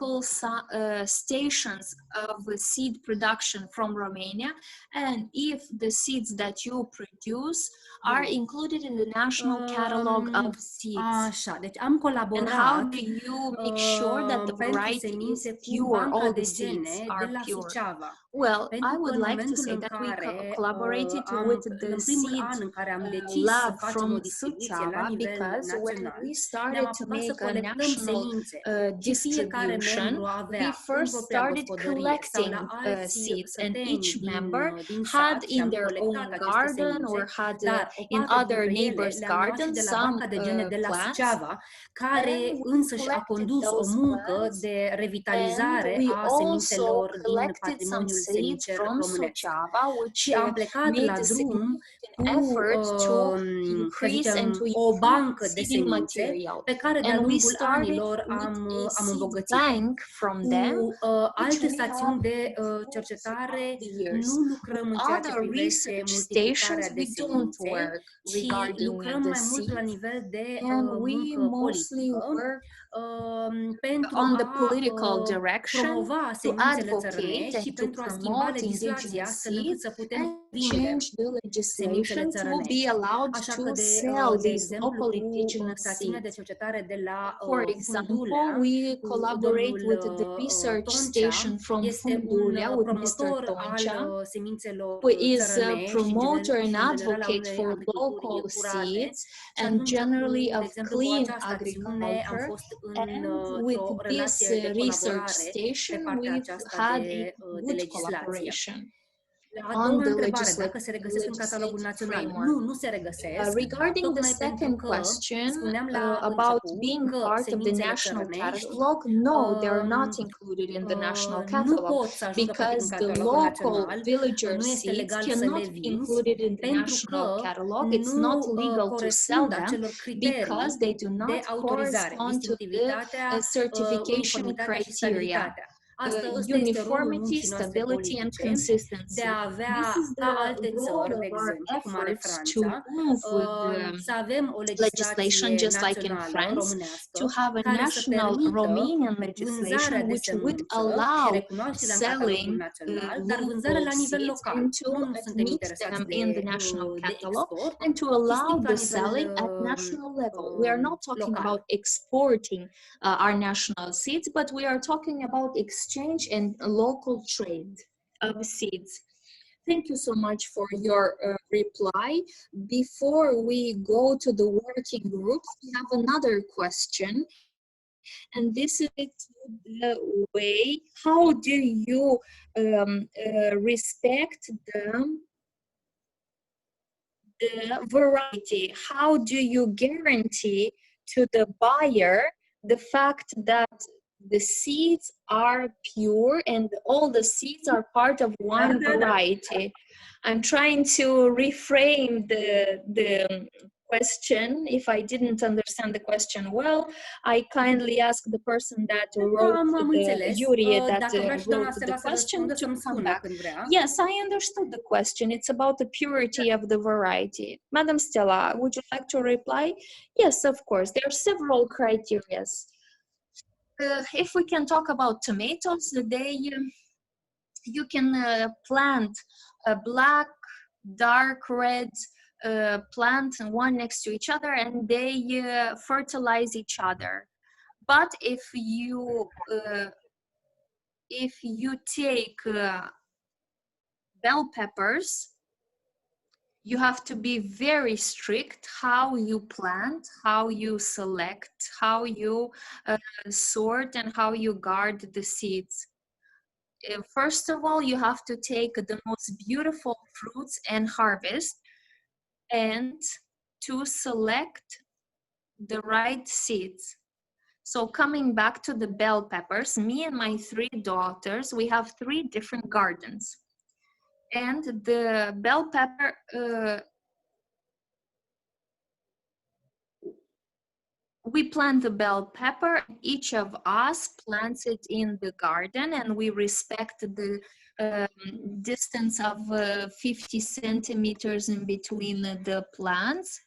stations of seed production from Romania, and if the seeds that you produce are included in the national catalog of seeds. Așa, deci am And how colaborat do you make sure that the pentru variety is semințe cu pure, banca all the de seeds gene de are la pure? Suceava. Well, I Pentru că would în like to momentul say în that we care collaborated with the în primul seed an în care am decis să lab facem o from distribuție la Suceava, nivel because when național, we ne-am started to apucat să make a colectăm national semințe și fiecare distribution, membru we avea în first propria started gospodărie sau la collecting alți seeds, and săteni each member din had sat și in am their own colectat aceste garden semințe, or had dar o in parte other dintre ele neighbors' le-am luat și gardens de la some banca de gene de la plants, Suceava, care and we însăși a collected condus o those muncă plants, de and revitalizare we a also semințelor din collected some patrimoniul seeds semicer from românesc. Suceava, which Și am plecat made la a drum significant cu, effort to să increase and to zicem, o improve bancă de seeding semințe material. pe care de-a And we lungul started anilor with a am seed îmbogățit-o. bank from Cu them, which alte we stațiuni have de improved cercetare throughout the years. nu lucrăm With în ceea ce other privește research multiplicarea stations, de we don't semințe, work ci regarding lucrăm the mai mult la seeds, nivel de and we muncă mostly politică work pentru on the a political direction promova to semințele advocate țărănești and și to pentru a schimba promote legislația indigenous astfel încât seeds să putem and vinde change the semințele legislation to be țărănești. allowed Așa to că, sell de these exemplu, local cu indigenous stațiunea de seeds. cercetare de la For Fundulea, example, we cu collaborate domnul with the research Toncea, station from este un Fundulea with Mr. promotor al Toncea, semințelor who is a țărănești și promoter and și în general al advocate unei for agriculturi local curate. seeds Și and atunci, generally de of exemplu, cu clean această acțiune am agriculture. fost And with într-o this relație de research colaborare pe station, partea we've aceasta had a de good legislație. collaboration La a on doua the întrebare, dacă se regăsesc în catalogul legislative național, framework. nu se regăsesc, Regarding the tocmai pentru second că question spuneam la about început being că part of the semințele national țărănești catalog, no, they're not included in the national nu catalog pot să ajungă practic în because the catalogul local național, villager nu este seeds legal să cannot le be vinzi, included in the pentru national că catalog. It's nu not legal to sell corespund them acelor because criterii they do de not autorizare, correspond to the distinctivitatea, certification uniformitatea și criteria. stabilitatea. Ăsta este rolul Uniformity, muncii noastre stability, and politice, de consistency. a avea, This is ca the alte role țări, of de our exemplu, cum are efforts to Franța, move with the să avem o legislation, legislație just like in națională France, românească to have a care să national permită Romanian legislation vânzarea de which would semință și allow recunoașterea în catalogul selling național, dar vânzarea local la nivel seeds local. and to Nu suntem admit interesați them in the national de catalog export, and to ci allow strict la the nivel selling at national level. We are not talking local. about exporting our national seeds, but we are talking about exchange and local trade of seeds. Thank you so much for your reply. Before we go to the working groups, we have another question. And this is the way, how do you respect the variety? How do you guarantee to the buyer the fact that the seeds are pure and all the seeds are part of one variety? I'm trying to reframe the question. If I didn't understand the question well, I kindly ask the person that wrote Yuri that wrote the question to come back. Yes, I understood the question. It's about the purity of the variety. Madam Stella, would you like to reply? Yes, of course. There are several criteria. If we can talk about tomatoes, you can plant a black, dark red plant one next to each other, and they fertilize each other. But if you take bell peppers, you have to be very strict how you plant, how you select, how you sort, and how you guard the seeds. First of all, you have to take the most beautiful fruits and harvest, and to select the right seeds. So coming back to the bell peppers, me and my 3 daughters, we have 3 different gardens. And the bell pepper, we plant the bell pepper, each of us plants it in the garden, and we respect the distance of 50 centimeters in between the plants.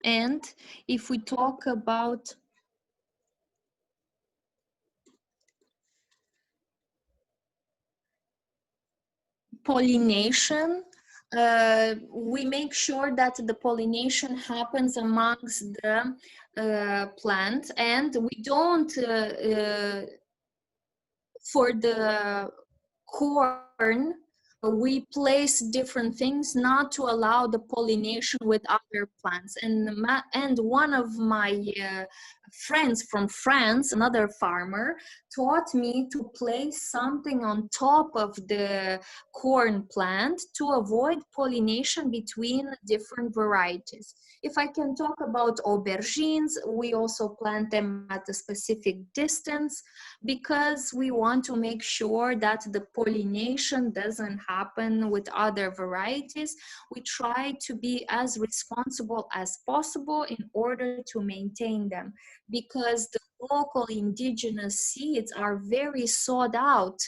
And if we talk about pollination, we make sure that the pollination happens amongst the plant, and we don't for the corn we place different things not to allow the pollination with other plants. And one of my friends from France, another farmer, taught me to place something on top of the corn plant to avoid pollination between different varieties. If I can talk about aubergines, we also plant them at a specific distance because we want to make sure that the pollination doesn't happen with other varieties. We try to be as responsible as possible in order to maintain them, because the local indigenous seeds are very sought out.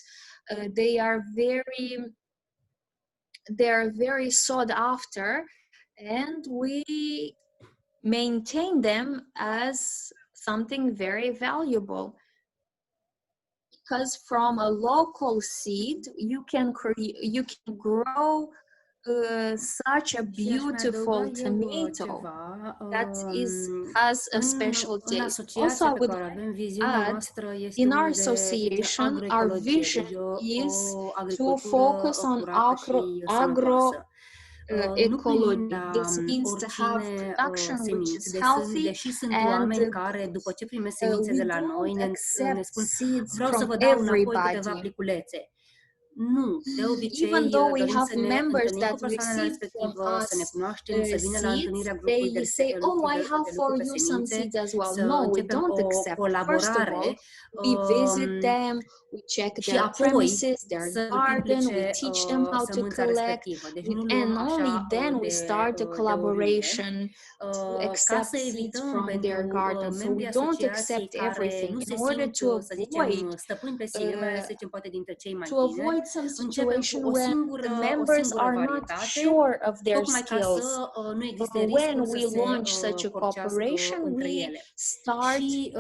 They are very sought after, and we maintain them as something very valuable, because from a local seed you can grow such a Și aș mai adăuga beautiful eu tomato ceva. that has a special În taste. Also, asociația I pe would care o like avem, to viziunea add, noastră este in our unul de association, our agroecologie, vision deci is o to agricultură focus on curată și agro sănătoasă. Nu primim ecology. la This means to have oricine production which semințe, is healthy, deși sunt and oameni care după ce primesc semințe we de la noi don't ne accept spun: seeds vreau să from vă dau înapoi câteva everybody. pliculețe. Nu, de Even obicei though we dorim have să ne members întâlnim cu that persoanele receive from respectivă, să ne us cunoaștem, să vină la seeds, întâlnirea grupului they say, "Oh, I have de lucru for pe you some semințe, seeds as well." să No, we începem don't o accept. First of all, colaborare we visit them, we check și their apoi premises, their să garden, we multiplice teach them how to sămânța collect, respectivă. Deci nu luăm and only așa then we start a de oriunde. collaboration to Ca accept să seeds evităm from their pentru garden. So we membrii don't asociației accept care everything nu in se order simt, to să zicem, avoid stăpâni pe sine, mai ales, să zicem, poate dintre cei mai to tineri, avoid some începem cu situation when the o members singură are not varietate, sure of their tocmai ca skills. să nu existe When riscul să we se launch such a porcească cooperation, între we ele. start Și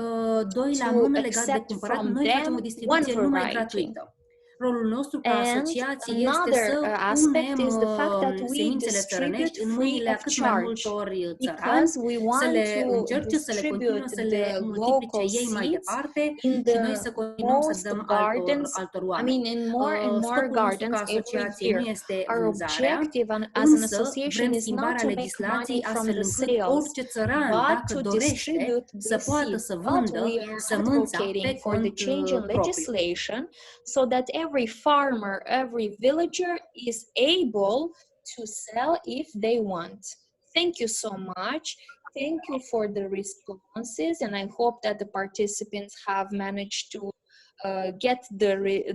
doi la to mână, legat de accept cumpărat, from noi facem o them one distribuție numai variety. gratuită. Rolul nostru ca And asociație este another să aspect punem is the fact that we semințele distribute țărănești în free mâinile a of cât mai charge, multori țărani, because we să want le to încerce, să le continue, distribute să le the multiplice local ei mai seeds departe in și noi the să continuăm să most dăm gardens. altor I oameni. mean, in more and more Scopul nostru ca gardens every asociație nu year. este Our vânzarea, objective as an însă association vrem is not schimbarea to make money legislației from astfel the încât sales, orice țăran, but dacă to dorește, distribute să the poată seed. să But vândă we are sămânța advocating pe for the cont change in propriu. legislation so that every farmer, every villager is able to sell if they want. Thank you so much. Thank you for the responses, and I hope that the participants have managed to get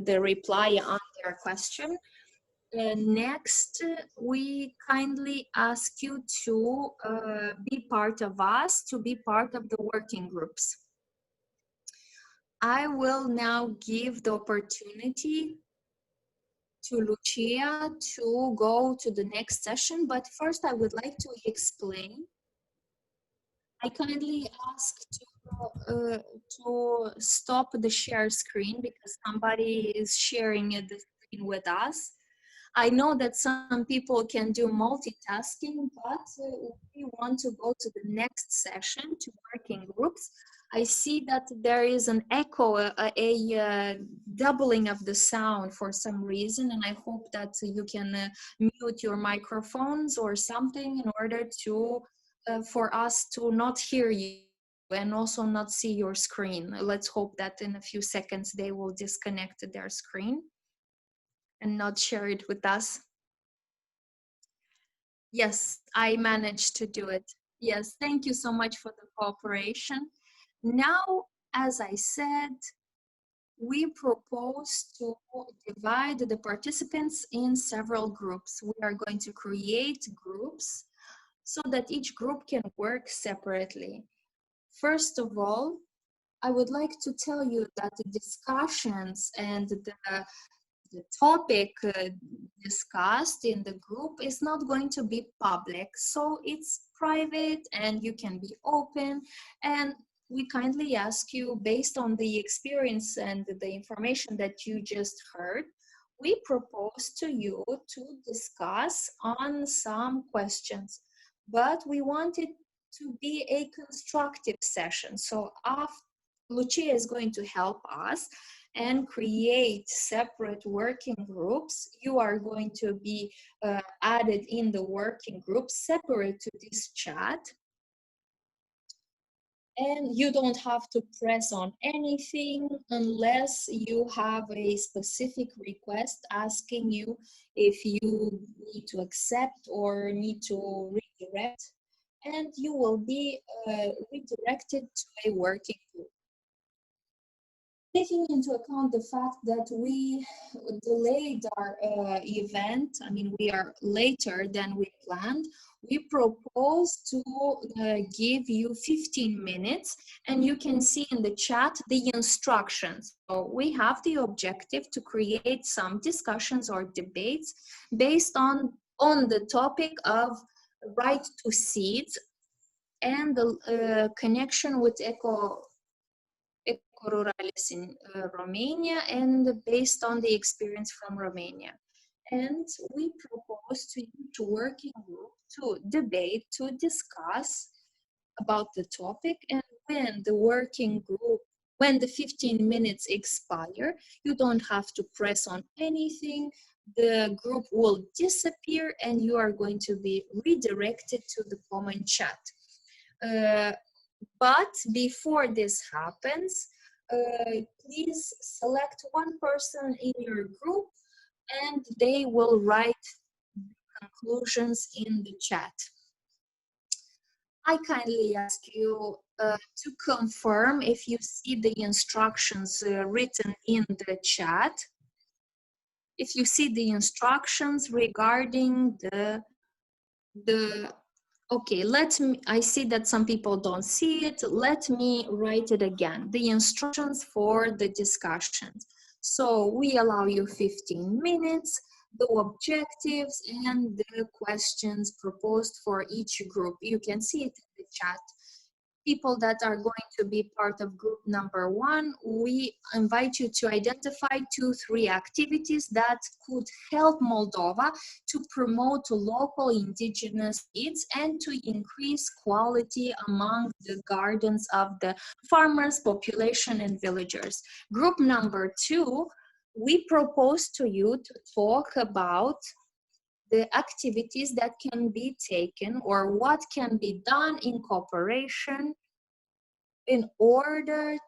the reply on their question. Next, we kindly ask you to be part of us, to be part of the working groups. I will now give the opportunity to Lucia to go to the next session, but first I would like to explain. I kindly ask to stop the share screen because somebody is sharing the screen with us. I know that some people can do multitasking, but we want to go to the next session, to working groups. I see that there is an echo, a doubling of the sound for some reason, and I hope that you can mute your microphones or something in order to for us to not hear you and also not see your screen. Let's hope that in a few seconds they will disconnect their screen and not share it with us. Yes, I managed to do it. Yes, thank you so much for the cooperation. Now, as I said, we propose to divide the participants in several groups. We are going to create groups so that each group can work separately. First of all, I would like to tell you that the discussions and the the topic discussed in the group is not going to be public, so it's private and you can be open. And we kindly ask you, based on the experience and the information that you just heard, we propose to you to discuss on some questions, but we want it to be a constructive session. So Lucia is going to help us and create separate working groups. You are going to be added in the working group separate to this chat. And you don't have to press on anything unless you have a specific request asking you if you need to accept or need to redirect, and you will be redirected to a working group. Taking into account the fact that we delayed our event, I mean, we are later than we planned, we propose to give you 15 minutes, and you can see in the chat the instructions. So we have the objective to create some discussions or debates based on the topic of right to seeds and the connection with Eco-Rurales in Romania, and based on the experience from Romania. And we propose to you to working group to debate, to discuss about the topic. And when the working group, when the 15 minutes expire, you don't have to press on anything. The group will disappear and you are going to be redirected to the common chat. But before this happens, please select one person in your group and they will write conclusions in the chat. I kindly ask you to confirm if you see the instructions written in the chat. If you see the instructions regarding the okay, I see that some people don't see it. Let me write it again. The instructions for the discussions. So we allow you 15 minutes, the objectives and the questions proposed for each group. You can see it in the chat. People that are going to be part of group number 1, we invite you to identify 2-3 activities that could help Moldova to promote local indigenous seeds and to increase quality among the gardens of the farmers, population, and villagers. Group number 2, we propose to you to talk about the activities that can be taken or what can be done in cooperation in order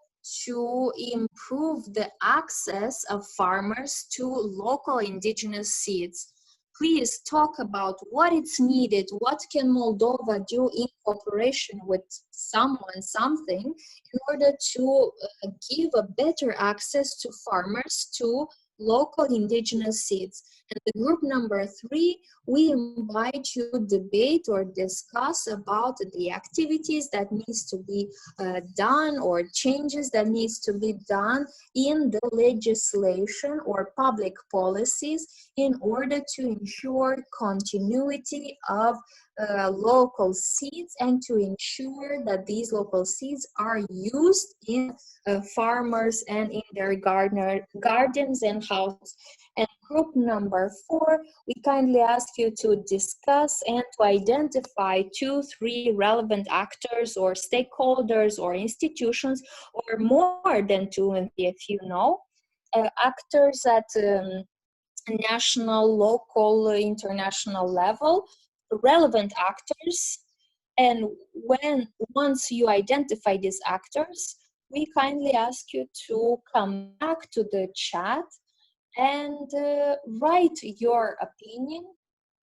to improve the access of farmers to local indigenous seeds. Please talk about what is needed, what can Moldova do in cooperation with someone, something, in order to give a better access to farmers to local indigenous seeds. And the group number 3, we invite you to debate or discuss about the activities that needs to be done or changes that needs to be done in the legislation or public policies in order to ensure continuity of local seeds and to ensure that these local seeds are used in farmers and in their gardens and houses. And group number 4, we kindly ask you to discuss and to identify 2-3 relevant actors or stakeholders or institutions, or more than 2 if you know, actors at national, local, international level, relevant actors. And once you identify these actors, we kindly ask you to come back to the chat and write your opinion,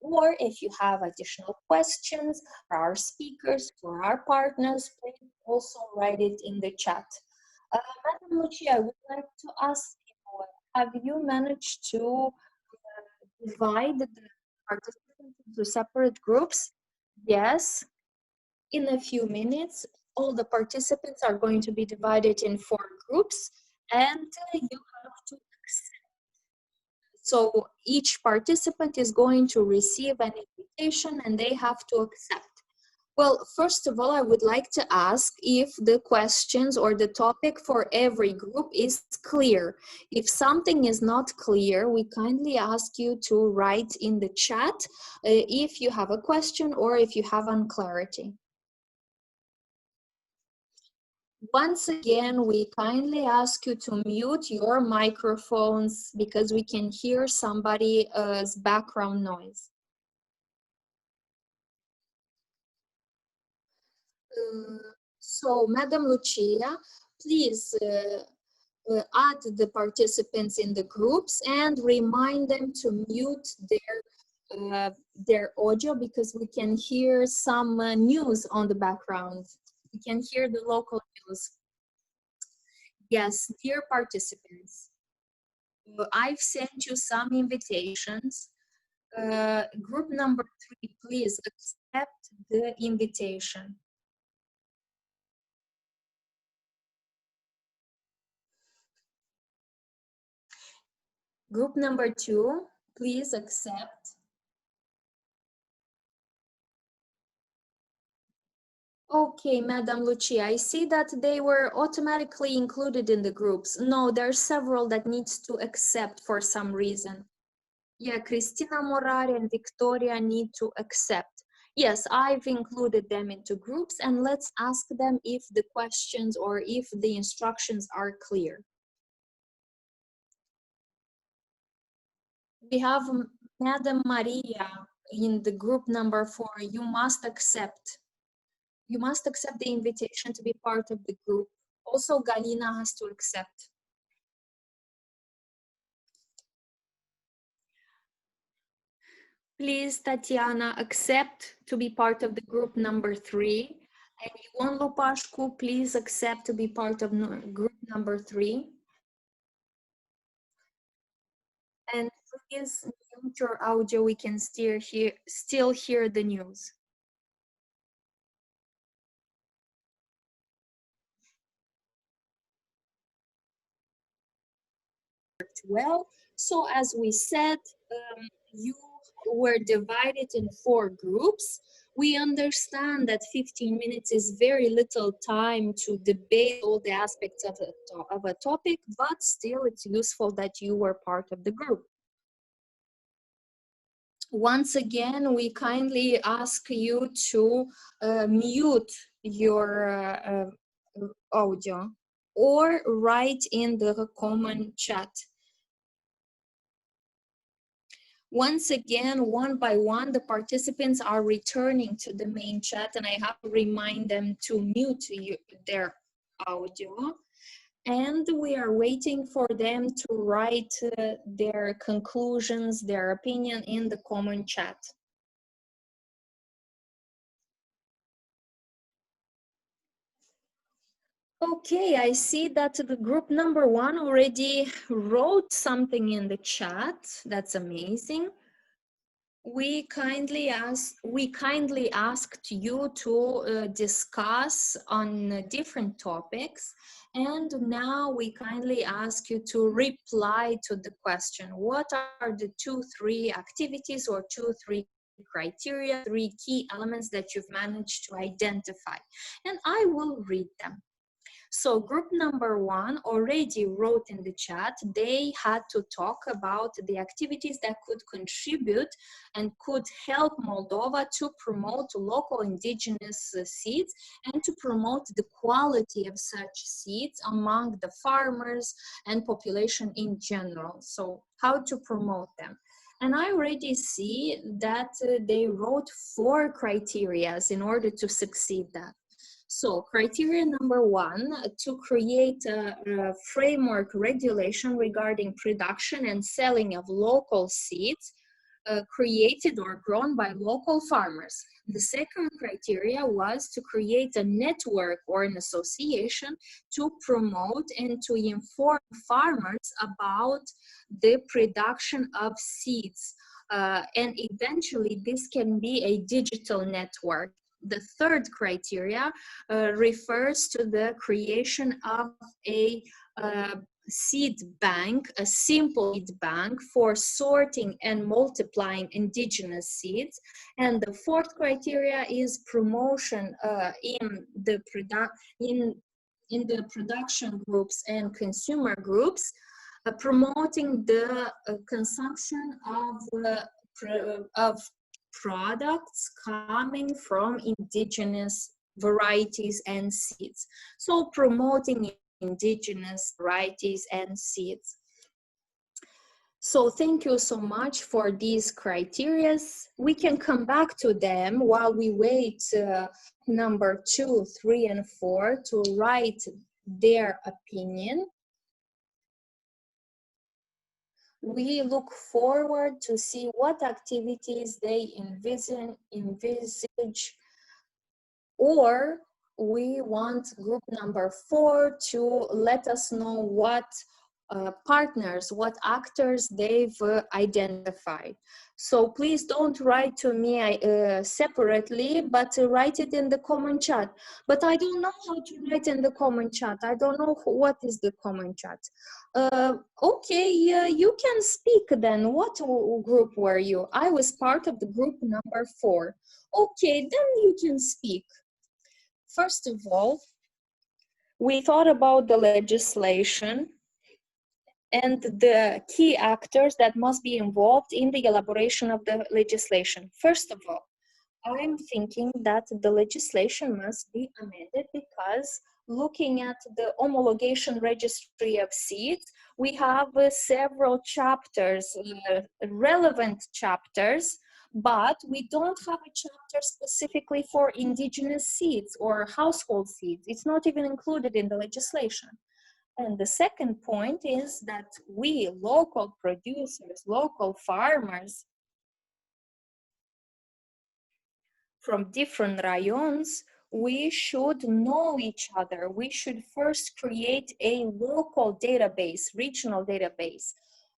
or if you have additional questions for our speakers, for our partners, please also write it in the chat. Madam Lucia, I would like to ask you, have you managed to divide the participants into separate groups? Yes. In a few minutes, all the participants are going to be divided in 4 groups, and you have to accept So each participant is going to receive an invitation and they have to accept. Well, first of all, I would like to ask if the questions or the topic for every group is clear. If something is not clear, we kindly ask you to write in the chat if you have a question or if you have unclarity. Once again, we kindly ask you to mute your microphones because we can hear somebody's background noise. So, Madam Lucia, please add the participants in the groups and remind them to mute their audio because we can hear some news on the background. We can hear the local news. Yes, dear participants, I've sent you some invitations. Group number 3, please accept the invitation. Group number 2, please accept. Okay, Madam Lucia, I see that they were automatically included in the groups. No, there are several that needs to accept for some reason. Yeah, Cristina Morari and Victoria need to accept. Yes, I've included them into groups and let's ask them if the questions or if the instructions are clear. We have Madam Maria in the group number 4. You must accept. You must accept the invitation to be part of the group. Also, Galina has to accept. Please, Tatiana, accept to be part of the group number 3. And Ion Lopashku, please accept to be part of group number 3. And please mute your audio, we can still hear the news. Well, so as we said, you were divided in 4 groups. We understand that 15 minutes is very little time to debate all the aspects of a topic, but still it's useful that you were part of the group. Once again, we kindly ask you to mute your audio or write in the common chat. Once again, one by one, the participants are returning to the main chat and I have to remind them to mute their audio. And we are waiting for them to write their conclusions, their opinion in the common chat. Okay, I see that the group number 1 already wrote something in the chat. That's amazing. We kindly asked you to discuss on different topics, and now we kindly ask you to reply to the question. What are the 2-3 activities or 2-3 criteria, 3 key elements that you've managed to identify? And I will read them. So group number 1 already wrote in the chat, they had to talk about the activities that could contribute and could help Moldova to promote local indigenous seeds and to promote the quality of such seeds among the farmers and population in general. So how to promote them. And I already see that they wrote 4 criteria in order to succeed that. So criteria number 1, to create a framework regulation regarding production and selling of local seeds created or grown by local farmers. The second criteria was to create a network or an association to promote and to inform farmers about the production of seeds. And eventually this can be a digital network. The third criteria refers to the creation of a seed bank, a simple seed bank for sorting and multiplying indigenous seeds. And the fourth criteria is promotion in the production groups and consumer groups, promoting the consumption of products coming from indigenous varieties and seeds. So promoting indigenous varieties and seeds. So thank you so much for these criteria. We can come back to them while we wait number 2, 3, and 4 to write their opinion. We look forward to see what activities they envisage, or we want group number 4 to let us know what partners, what actors they've identified. So please don't write to me separately, but write it in the common chat. But I don't know how to write in the common chat. I don't know what is the common chat. Okay, you can speak then. What group were you? I was part of the group number 4. Okay, then you can speak. First of all, we thought about the legislation and the key actors that must be involved in the elaboration of the legislation. First of all, I'm thinking that the legislation must be amended because looking at the homologation registry of seeds, we have several chapters, relevant chapters, but we don't have a chapter specifically for indigenous seeds or household seeds. It's not even included in the legislation. And the second point is that we, local producers, local farmers from different rayons, we should know each other. We should first create a local database, regional database.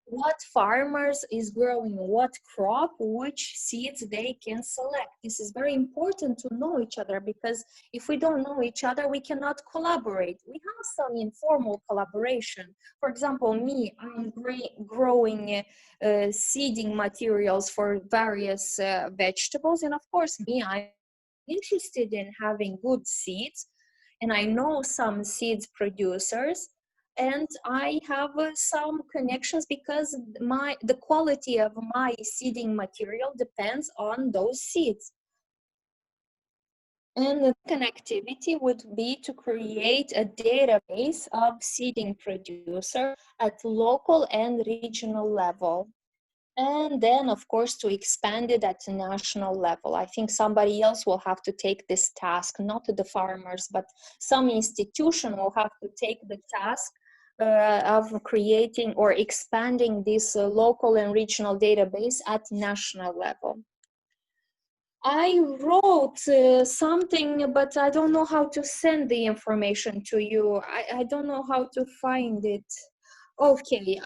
What farmers is growing, what crop, which seeds they can select. This is very important to know each other, because if we don't know each other, we cannot collaborate. We have some informal collaboration. For example, me, I'm growing seeding materials for various vegetables, and of course me, I'm interested in having good seeds, and I know some seeds producers, and I have some connections because the quality of my seeding material depends on those seeds. And the connectivity would be to create a database of seeding producer at local and regional level. And then, of course, to expand it at the national level. I think somebody else will have to take this task, not the farmers, but some institution will have to take the task of creating or expanding this local and regional database at national level. I wrote something, but I don't know how to send the information to you. I don't know how to find it. Okay,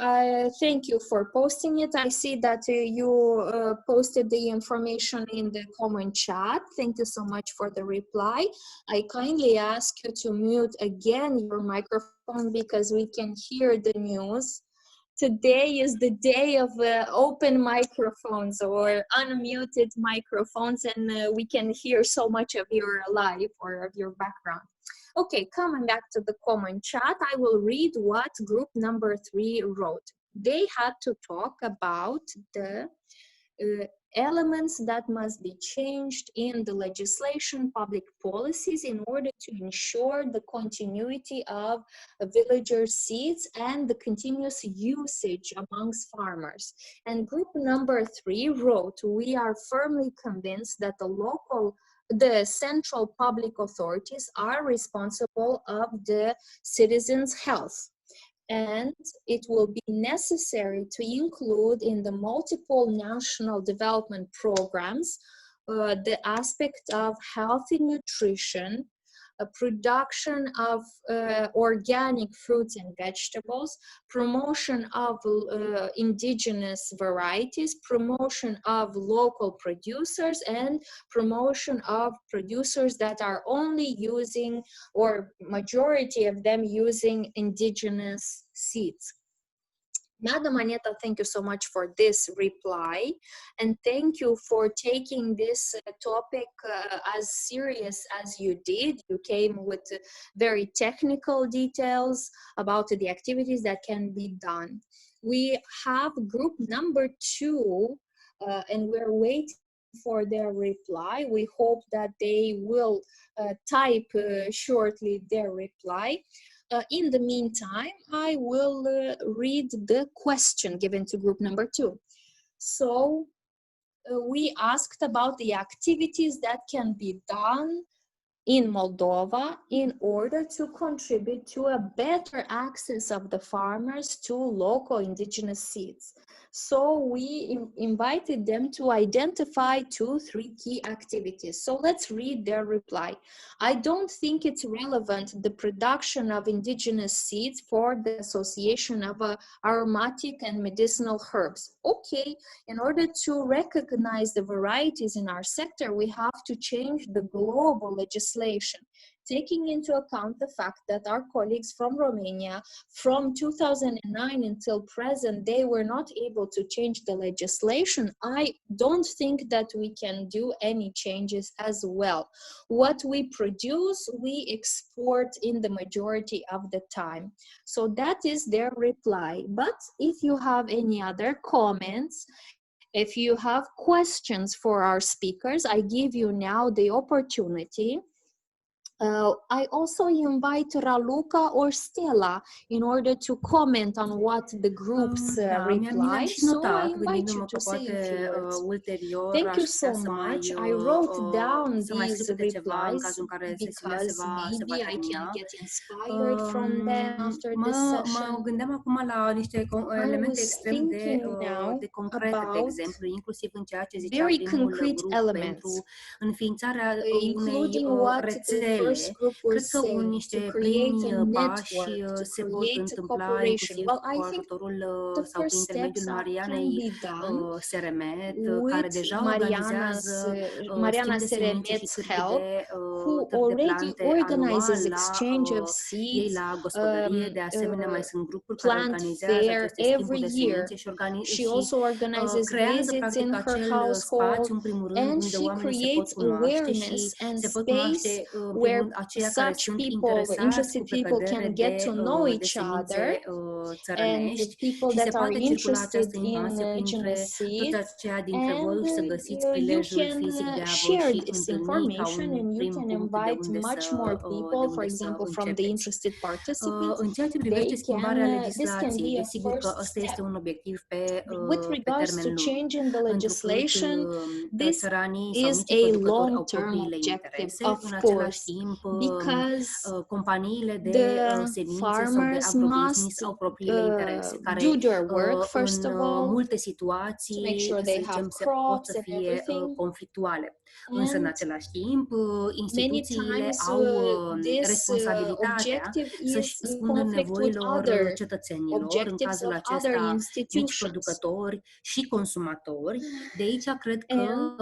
thank you for posting it. I see that you posted the information in the common chat. Thank you so much for the reply. I kindly ask you to mute again your microphone because we can hear the news. Today is the day of open microphones or unmuted microphones, and we can hear so much of your life or of your background. Okay, coming back to the common chat, I will read what group number 3 wrote. They had to talk about the elements that must be changed in the legislation, public policies, in order to ensure the continuity of villager seeds and the continuous usage amongst farmers. And group number 3 wrote, we are firmly convinced that the central public authorities are responsible of the citizens' health, and it will be necessary to include in the multiple national development programs the aspect of healthy nutrition, production of organic fruits and vegetables, promotion of indigenous varieties, promotion of local producers, and promotion of producers that are only using, or majority of them using, indigenous seeds. Madam Aneta, thank you so much for this reply, and thank you for taking this topic as serious as you did. You came with very technical details about the activities that can be done. We have group number 2, and we're waiting for their reply. We hope that they will type shortly their reply. In the meantime, I will read the question given to group number 2. So we asked about the activities that can be done in Moldova in order to contribute to a better access of the farmers to local indigenous seeds. So we invited them to identify 2-3 key activities. So let's read their reply. I don't think it's relevant, the production of indigenous seeds for the association of aromatic and medicinal herbs. Okay, in order to recognize the varieties in our sector, we have to change the global legislation, taking into account the fact that our colleagues from Romania, from 2009 until present, they were not able to change the legislation. I don't think that we can do any changes as well. What we produce, we export in the majority of the time. So that is their reply. But if you have any other comments, if you have questions for our speakers, I give you now the opportunity. I also invite Raluca or Stella in order to comment on what the groups reply. So I invite you to say a few words. Thank you so much. I wrote down these replies because maybe I can get inspired from them after this session. I was thinking now about very concrete elements, including what the first group was saying, to create a network, to create a cooperation. Well, I think the first steps can be done with Mariana Seremet's help, who already organizes exchange of seeds, plant fair every year. She also organizes visits in her household, and she creates awareness and space where such people, interested people, can get to know each other, and the people that are interested in indigenous seeds, and you can share this information, and you can invite much more people, for example, from the interested participants. They can, this can be a first step. With regards to changing the legislation, this is a long-term objective, of course, because the farmers must do their work, first of all, to make sure they have crops and everything. And many times this objective is in conflict with other objectives of other institutions. Și consumatori. De aici cred că,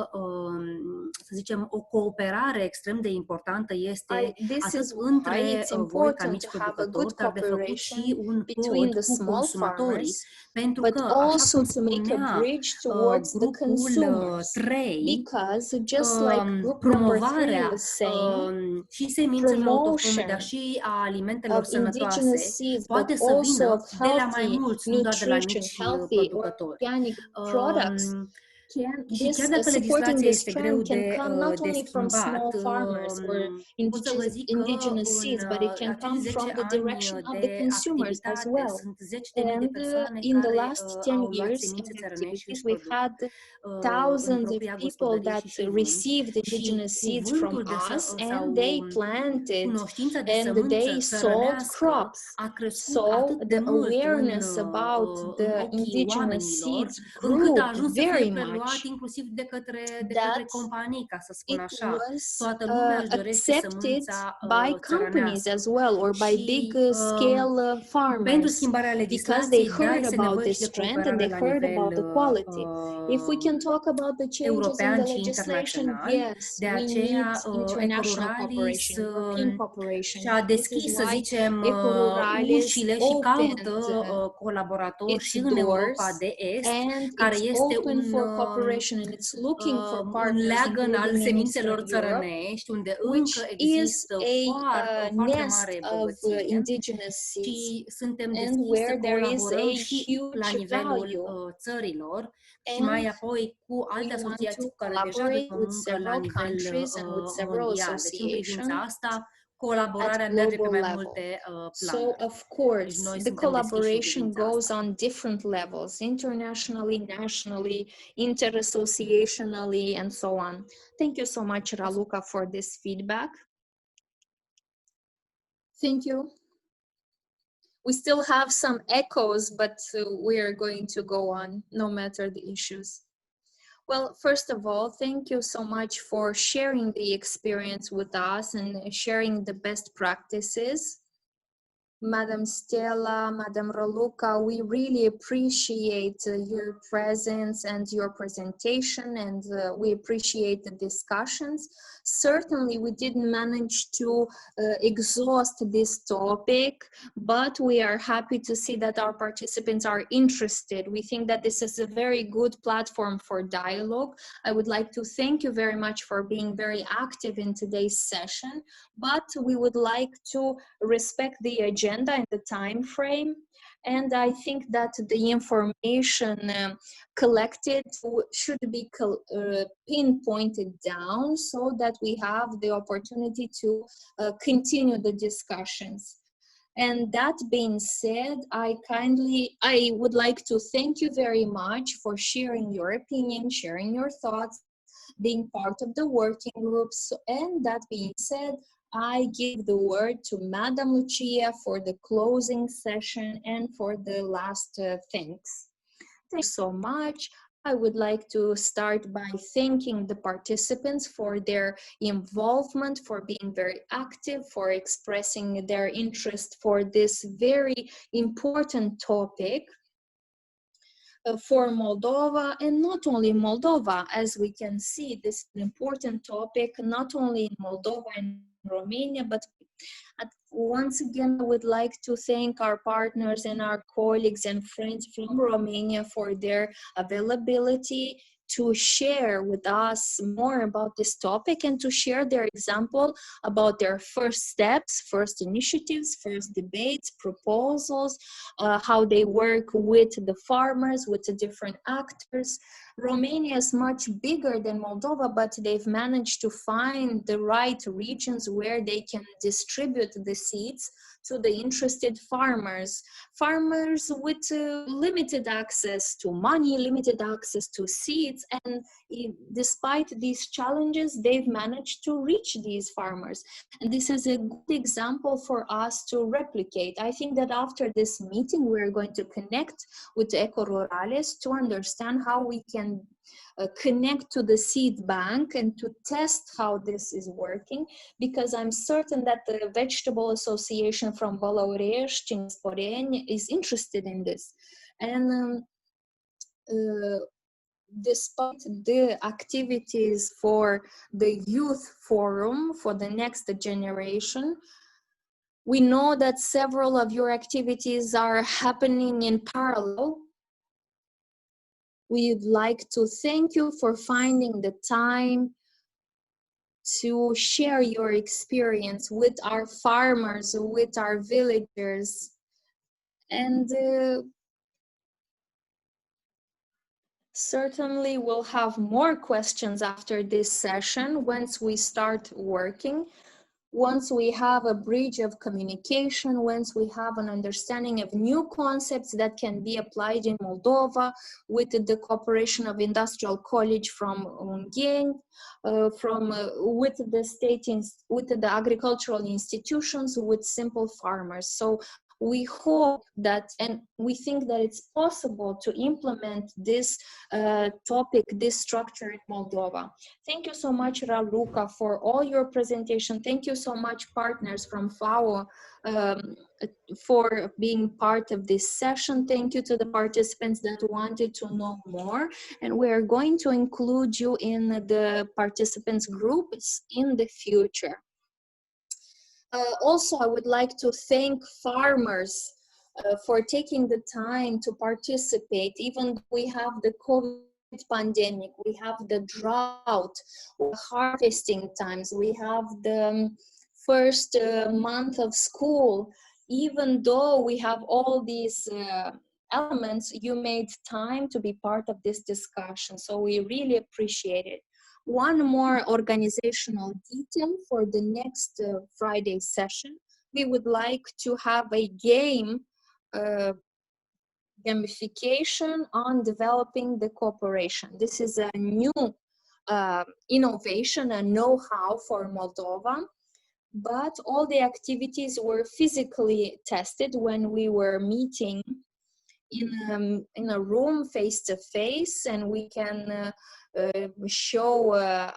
să zicem, o cooperare extrem de importantă este atât între voi ca mici producători, dar de făcut și un pod cu consumatorii, pentru că, așa cum spunea grupul 3, promovarea și semințelor autohtone, dar și a alimentelor sănătoase poate să vină de la mai mulți, nu doar de la mici producători. Și chiar dacă legislația este greu de schimbat, pot să vă zic că în acești 10 ani de activitate sunt 10.000 de persoane care au luat semințe țărănești și își produc thousands of people that received indigenous seeds from us, and they planted and they sold crops. So the awareness about the indigenous seeds grew very much, luat inclusiv de către that companii, ca să spun it așa. was Toată lumea își dorește accepted sămânța by companies țărănească. as well, or by big Și scale pentru farmers, schimbarea because they legislației, da, heard este about nevoie și de this trend and cooperare they la heard nivel about the quality. If we can talk about the changes in european the și legislation, internațional. yes, De we need aceea, international Ecoruralis cooperation, European cooperation. și-a This is deschis, să why zicem, Ecoruralis ușile și caută opened colaboratori its și în Europa doors, de Est, and care it's este open for cooperation, and it's looking for un partners, leagăn al including in semințelor Eastern Europe, țărănești, unde which încă is există a o foarte nest mare of bogăție indigenous seeds, și suntem and deschiși să where there is colaborăm a și la huge nivelul value. țărilor și And mai apoi cu we alte want asociații to cu care deja collaborate ducem with muncă la several nivel countries and with several mondial. Deci, în privința associations asta, at colaborarea merge pe global mai level. multe So, planuri. of Deci, course, noi the suntem deschiși în collaboration privința goes asta. on different levels, internationally, nationally, inter-associationally, and so on. Thank you so much, Raluca, for this feedback. Thank you. We still have some echoes, but we are going to go on no matter the issues. Well, first of all, thank you so much for sharing the experience with us and sharing the best practices. Madam Stella, Madam Raluca, we really appreciate your presence and your presentation, and we appreciate the discussions. Certainly, we didn't manage to exhaust this topic, but we are happy to see that our participants are interested. We think that this is a very good platform for dialogue. I would like to thank you very much for being very active in today's session, but we would like to respect the agenda and the time frame, and I think that the information collected should be pinpointed down so that we have the opportunity to continue the discussions. And that being said, I would like to thank you very much for sharing your opinion, sharing your thoughts, being part of the working groups. And that being said, I give the word to Madam Lucia for the closing session and for the last thanks. Thank you so much. I would like to start by thanking the participants for their involvement, for being very active, for expressing their interest for this very important topic for Moldova, and not only Moldova. As we can see, this is an important topic, not only in Moldova and Romania, but once again, I would like to thank our partners and our colleagues and friends from Romania for their availability to share with us more about this topic and to share their example about their first steps, first initiatives, first debates, proposals, how they work with the farmers, with the different actors. Romania is much bigger than Moldova, but they've managed to find the right regions where they can distribute the seeds to the interested farmers with limited access to money, limited access to seeds, and despite these challenges, they've managed to reach these farmers. And this is a good example for us to replicate. I think that after this meeting, we're going to connect with Ecorurales to understand how we can connect to the seed bank and to test how this is working, because I'm certain that the Vegetable Association from Bălăurești in Sporeni is interested in this. And despite the activities for the youth forum for the next generation, we know that several of your activities are happening in parallel. We'd like to thank you for finding the time to share your experience with our farmers, with our villagers. And certainly we'll have more questions after this session once we start working. Once we have a bridge of communication, once we have an understanding of new concepts that can be applied in Moldova with the cooperation of Industrial College from Ungheni, with the with the agricultural institutions, with simple farmers. So We hope that, and we think that it's possible to implement this topic, this structure in Moldova. Thank you so much, Raluca, for all your presentation. Thank you so much, partners from FAO, for being part of this session. Thank you to the participants that wanted to know more. And we're going to include you in the participants groups in the future. Also, I would like to thank farmers for taking the time to participate. Even though we have the COVID pandemic, we have the drought, harvesting times, we have the first month of school. Even though we have all these elements, you made time to be part of this discussion. So we really appreciate it. One more organizational detail for the next Friday session. We would like to have a game gamification on developing the cooperation. This is a new innovation and know-how for Moldova, but all the activities were physically tested when we were meeting in a room face-to-face, and we can show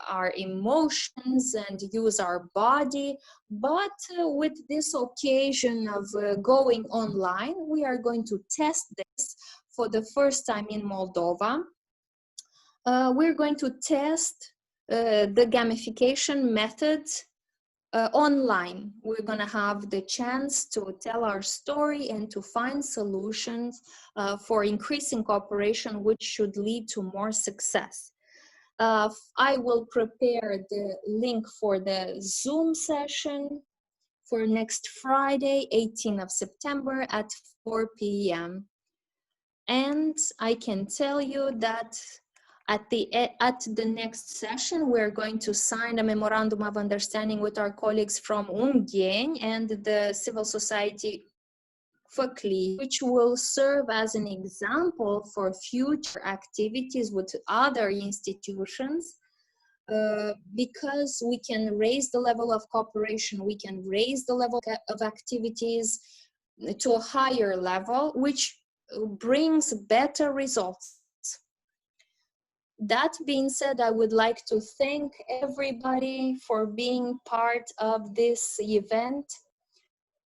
our emotions and use our body. But with this occasion of going online, we are going to test this for the first time in Moldova. We're going to test the gamification method online. We're going to have the chance to tell our story and to find solutions for increasing cooperation, which should lead to more success. I will prepare the link for the Zoom session for next Friday, 18th of September at 4 p.m. And I can tell you that at the next session, we're going to sign a memorandum of understanding with our colleagues from Ungheni and the civil society FACLI, which will serve as an example for future activities with other institutions, because we can raise the level of cooperation, we can raise the level of activities to a higher level, which brings better results. That being said, I would like to thank everybody for being part of this event,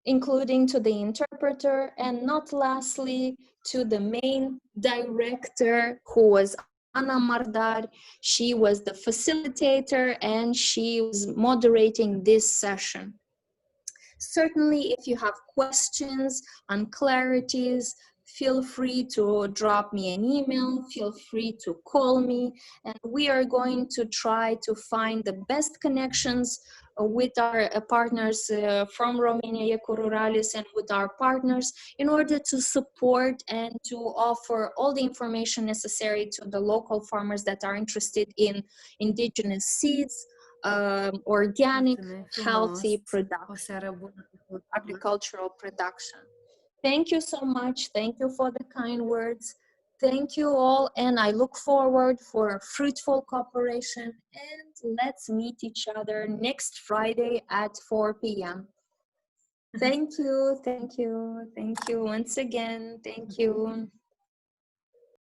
including to the interpreter, and not lastly to the main director, who was Ana Mardar. She was the facilitator and she was moderating this session. Certainly, if you have questions, unclarities, feel free to drop me an email, feel free to call me, and we are going to try to find the best connections with our partners from Romania, Ecururalis, and with our partners in order to support and to offer all the information necessary to the local farmers that are interested in indigenous seeds, organic, healthy production, agricultural production. Thank you so much. Thank you for the kind words. Thank you all, and I look forward for a fruitful cooperation, and let's meet each other next Friday at 4 p.m. Thank you, thank you, thank you once again. Thank you.